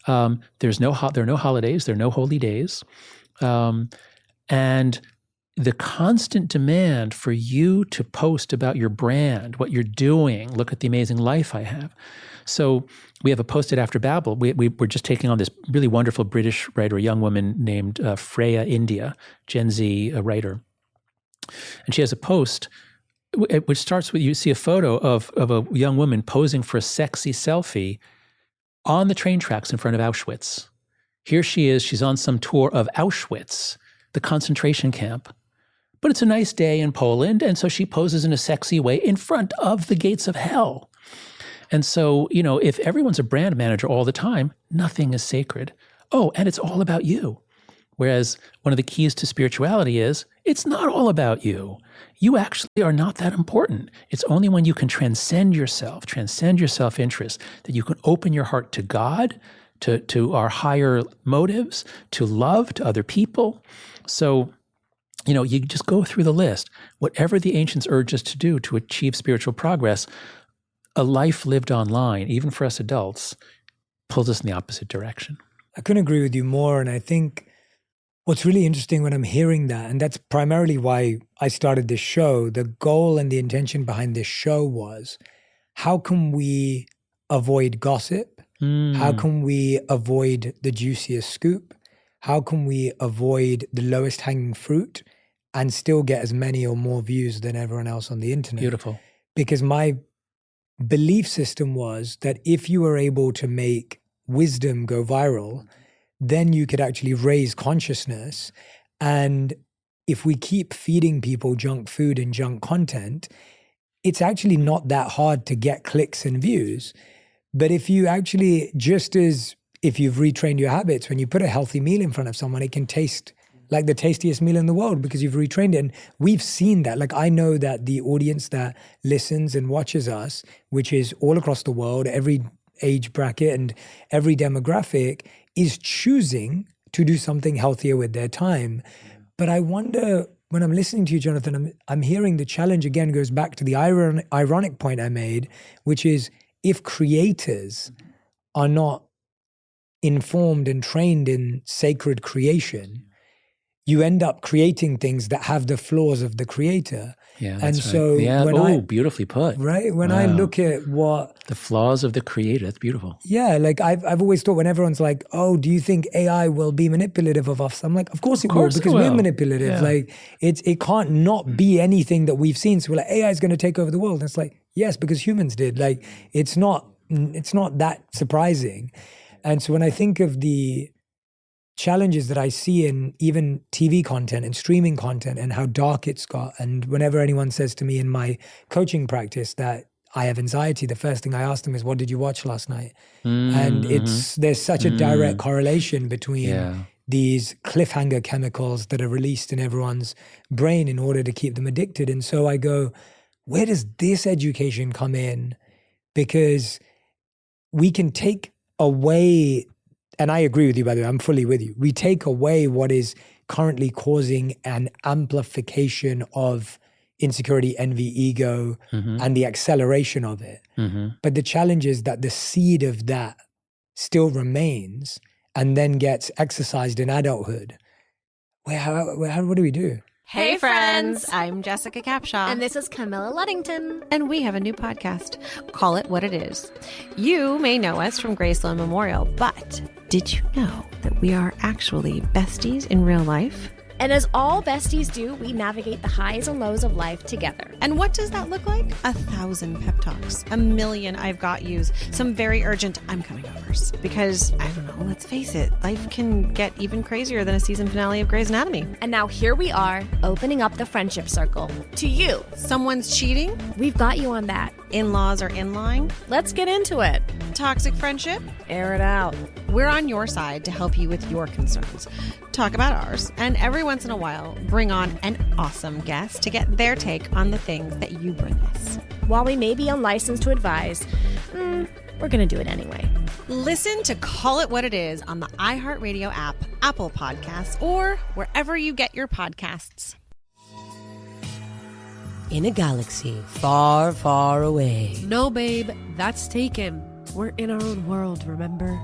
There are no holidays. There are no holy days. And the constant demand for you to post about your brand, what you're doing, look at the amazing life I have. So we have a post at After Babel. We're just taking on this really wonderful British writer, a young woman named Freya India, Gen Z writer. And she has a post which starts with, you see a photo of a young woman posing for a sexy selfie on the train tracks in front of Auschwitz. Here she is, she's on some tour of Auschwitz, the concentration camp. But it's a nice day in Poland, and so she poses in a sexy way in front of the gates of hell. And so, if everyone's a brand manager all the time, nothing is sacred. Oh, and it's all about you. Whereas one of the keys to spirituality is it's not all about you. You actually are not that important. It's only when you can transcend your self-interest, that you can open your heart to God, to our higher motives, to love, to other people. So, you just go through the list. Whatever the ancients urge us to do to achieve spiritual progress, a life lived online, even for us adults, pulls us in the opposite direction. I couldn't agree with you more. And I think what's really interesting when I'm hearing that, and that's primarily why I started this show, the goal and the intention behind this show was, how can we avoid gossip? How can we avoid the juiciest scoop? How can we avoid the lowest hanging fruit and still get as many or more views than everyone else on the internet? Beautiful. Because my belief system was that if you were able to make wisdom go viral, then you could actually raise consciousness. And if we keep feeding people junk food and junk content, it's actually not that hard to get clicks and views. But if you actually, just as if you've retrained your habits, when you put a healthy meal in front of someone, it can taste like the tastiest meal in the world because you've retrained it. And we've seen that. Like, I know that the audience that listens and watches us, which is all across the world, every age bracket and every demographic, is choosing to do something healthier with their time. But I wonder, when I'm listening to you, Jonathan, I'm hearing the challenge again goes back to the ironic point I made, which is, if creators are not informed and trained in sacred creation, you end up creating things that have the flaws of the creator. Yeah, and that's so right. Yeah. when Beautifully put. Right? When I look at what the flaws of the creator, that's beautiful. Yeah, like I've always thought, when everyone's like, "Oh, do you think AI will be manipulative of us?" I'm like, "Of course it will, because we're manipulative." Yeah. Like it can't not be anything that we've seen. So we're like, AI is going to take over the world. And it's like, yes, because humans did. Like it's not that surprising. And so when I think of the challenges that I see in even TV content and streaming content and how dark it's got, and whenever anyone says to me in my coaching practice that I have anxiety, the first thing I ask them is, what did you watch last night? And there's such a direct correlation between these cliffhanger chemicals that are released in everyone's brain in order to keep them addicted. And so I go, where does this education come in? Because we can take away, and I agree with you, by the way, I'm fully with you. We take away what is currently causing an amplification of insecurity, envy, ego, and the acceleration of it. But the challenge is that the seed of that still remains and then gets exercised in adulthood. What do we do? Hey friends, I'm Jessica Capshaw. And this is Camilla Luddington. And we have a new podcast, Call It What It Is. You may know us from Graceland Memorial, but did you know that we are actually besties in real life? And as all besties do, we navigate the highs and lows of life together. And what does that look like? 1,000 pep talks, 1 million I've got yous, some very urgent I'm coming overs. Because, I don't know, let's face it, life can get even crazier than a season finale of Grey's Anatomy. And now here we are, opening up the friendship circle to you. Someone's cheating? We've got you on that. In-laws are in line? Let's get into it. Toxic friendship? Air it out. We're on your side to help you with your concerns. Talk about ours, and every once in a while, bring on an awesome guest to get their take on the things that you bring us. While we may be unlicensed to advise, we're going to do it anyway. Listen to Call It What It Is on the iHeartRadio app, Apple Podcasts, or wherever you get your podcasts. In a galaxy far, far away. No, babe, that's taken. We're in our own world, remember?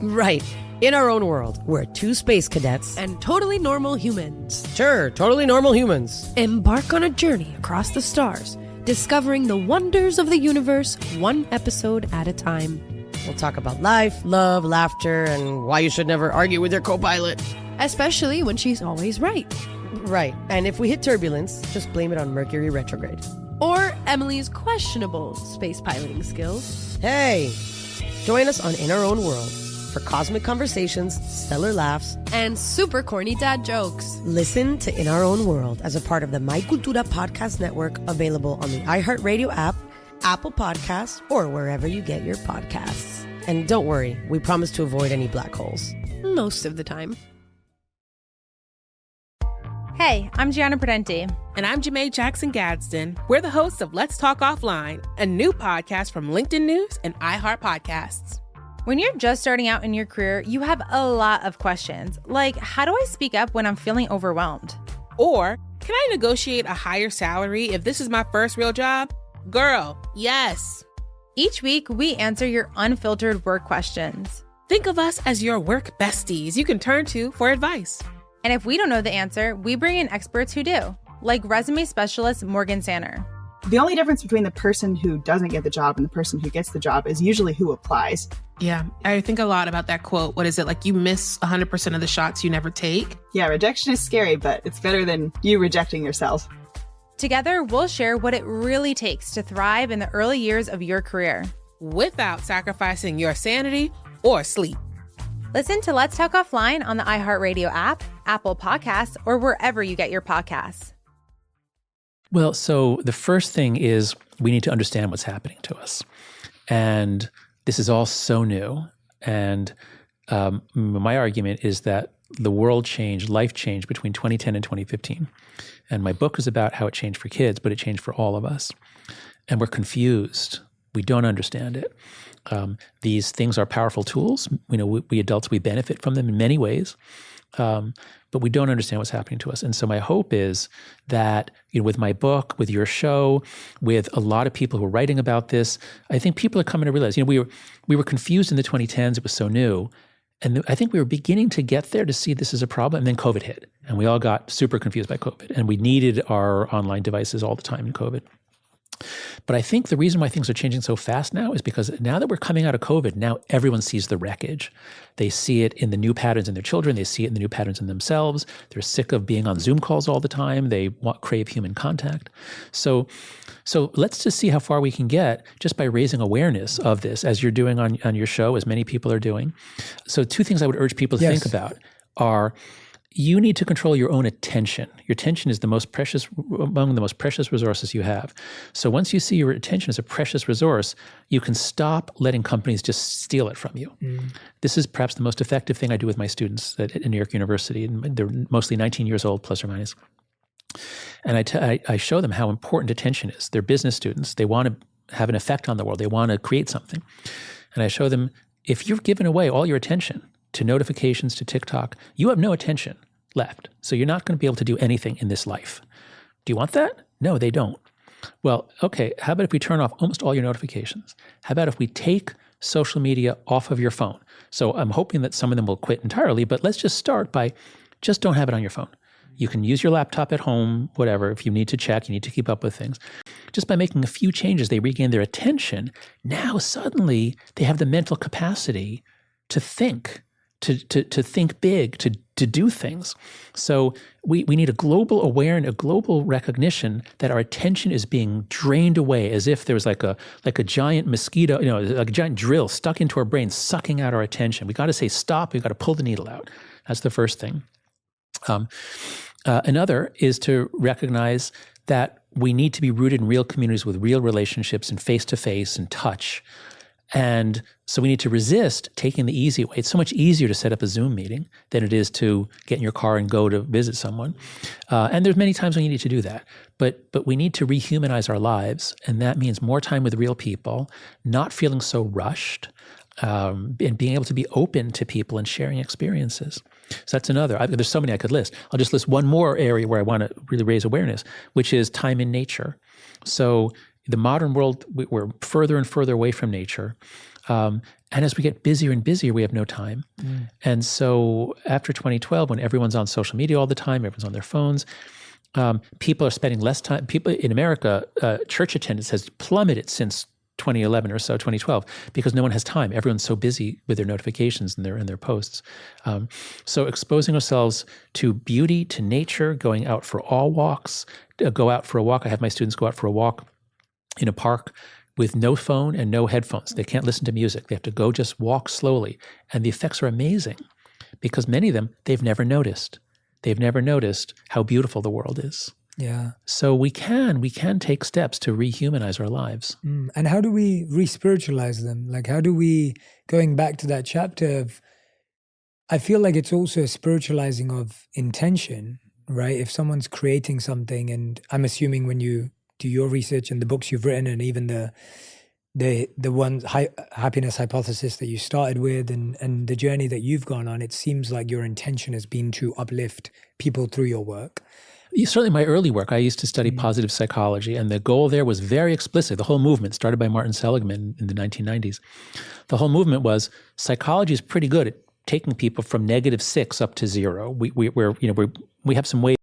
Right. In our own world, we're two space cadets. And totally normal humans. Sure, totally normal humans. Embark on a journey across the stars, discovering the wonders of the universe, one episode at a time. We'll talk about life, love, laughter, and why you should never argue with your co-pilot. Especially when she's always right. Right. And if we hit turbulence, just blame it on Mercury retrograde. Or Emily's questionable space piloting skills. Hey, join us on In Our Own World for cosmic conversations, stellar laughs, and super corny dad jokes. Listen to In Our Own World as a part of the My Cultura Podcast Network, available on the iHeartRadio app, Apple Podcasts, or wherever you get your podcasts. And don't worry, we promise to avoid any black holes. Most of the time. Hey, I'm Gianna Prudenti. And I'm Janae Jackson Gadsden. We're the hosts of Let's Talk Offline, a new podcast from LinkedIn News and iHeart Podcasts. When you're just starting out in your career, you have a lot of questions, like how do I speak up when I'm feeling overwhelmed? Or, can I negotiate a higher salary if this is my first real job? Girl, yes. Each week, we answer your unfiltered work questions. Think of us as your work besties you can turn to for advice. And if we don't know the answer, we bring in experts who do, like resume specialist Morgan Sanner. The only difference between the person who doesn't get the job and the person who gets the job is usually who applies. Yeah, I think a lot about that quote. What is it? Like, you miss 100% of the shots you never take? Yeah, rejection is scary, but it's better than you rejecting yourself. Together, we'll share what it really takes to thrive in the early years of your career, without sacrificing your sanity or sleep. Listen to Let's Talk Offline on the iHeartRadio app, Apple Podcasts, or wherever you get your podcasts. Well, so the first thing is we need to understand what's happening to us. And this is all so new. And my argument is that the world changed, life changed between 2010 and 2015. And my book is about how it changed for kids, but it changed for all of us. And we're confused. We don't understand it. These things are powerful tools. You know, we adults, we benefit from them in many ways. But we don't understand what's happening to us. And so my hope is that, you know, with my book, with your show, with a lot of people who are writing about this, I think people are coming to realize, you know, we were confused in the 2010s. It was so new. And I think we were beginning to get there to see this as a problem. And then COVID hit. And we all got super confused by COVID. And we needed our online devices all the time in COVID. But I think the reason why things are changing so fast now is because now that we're coming out of COVID, now everyone sees the wreckage. They see it in the new patterns in their children. They see it in the new patterns in themselves. They're sick of being on Zoom calls all the time. They crave human contact. So let's just see how far we can get just by raising awareness of this, as you're doing on your show, as many people are doing. So two things I would urge people to think about are, you need to control your own attention. Your attention is among the most precious resources you have. So once you see your attention as a precious resource, you can stop letting companies just steal it from you. This is perhaps the most effective thing I do with my students at New York University. And they're mostly 19 years old, plus or minus. And I show them how important attention is. They're business students. They want to have an effect on the world. They want to create something. And I show them, if you've given away all your attention to notifications, to TikTok, you have no attention left. So you're not going to be able to do anything in this life. Do you want that? No, they don't. Well, okay, how about if we turn off almost all your notifications? How about if we take social media off of your phone? So I'm hoping that some of them will quit entirely, but let's just start by just don't have it on your phone. You can use your laptop at home, whatever. If you need to check, you need to keep up with things. Just by making a few changes, they regain their attention. Now suddenly they have the mental capacity to think, to think big, to do things. So we need a global awareness, a global recognition that our attention is being drained away, as if there was like a giant mosquito, you know, like a giant drill stuck into our brains, sucking out our attention. We got to say stop. We got to pull the needle out. That's the first thing. Another is to recognize that we need to be rooted in real communities with real relationships and face-to-face and touch. And so we need to resist taking the easy way. It's so much easier to set up a Zoom meeting than it is to get in your car and go to visit someone. And there's many times when you need to do that. But we need to rehumanize our lives. And that means more time with real people, not feeling so rushed, and being able to be open to people and sharing experiences. So that's another. There's so many I could list. I'll just list one more area where I want to really raise awareness, which is time in nature. So the modern world, we're further and further away from nature. And as we get busier and busier, we have no time. And so after 2012, when everyone's on social media all the time, everyone's on their phones, people are spending less time. People in America, church attendance has plummeted since 2011 or so, 2012, because no one has time. Everyone's so busy with their notifications and their posts. So exposing ourselves to beauty, to nature, going out for all walks, go out for a walk. I have my students go out for a walk in a park, with no phone and no headphones. They can't listen to music. They have to go just walk slowly. And the effects are amazing because many of them, they've never noticed. They've never noticed how beautiful the world is. Yeah. So we can take steps to rehumanize our lives. And how do we re-spiritualize them? Like, how do we, going back to that chapter of, I feel like it's also a spiritualizing of intention, right? If someone's creating something, and I'm assuming when you do your research and the books you've written and even the one happiness hypothesis that you started with and the journey that you've gone on, it seems like your intention has been to uplift people through your work. Certainly my early work, I used to study positive psychology, and the goal there was very explicit. The whole movement started by Martin Seligman in the 1990s. The whole movement was psychology is pretty good at taking people from -6 up to 0. We have some ways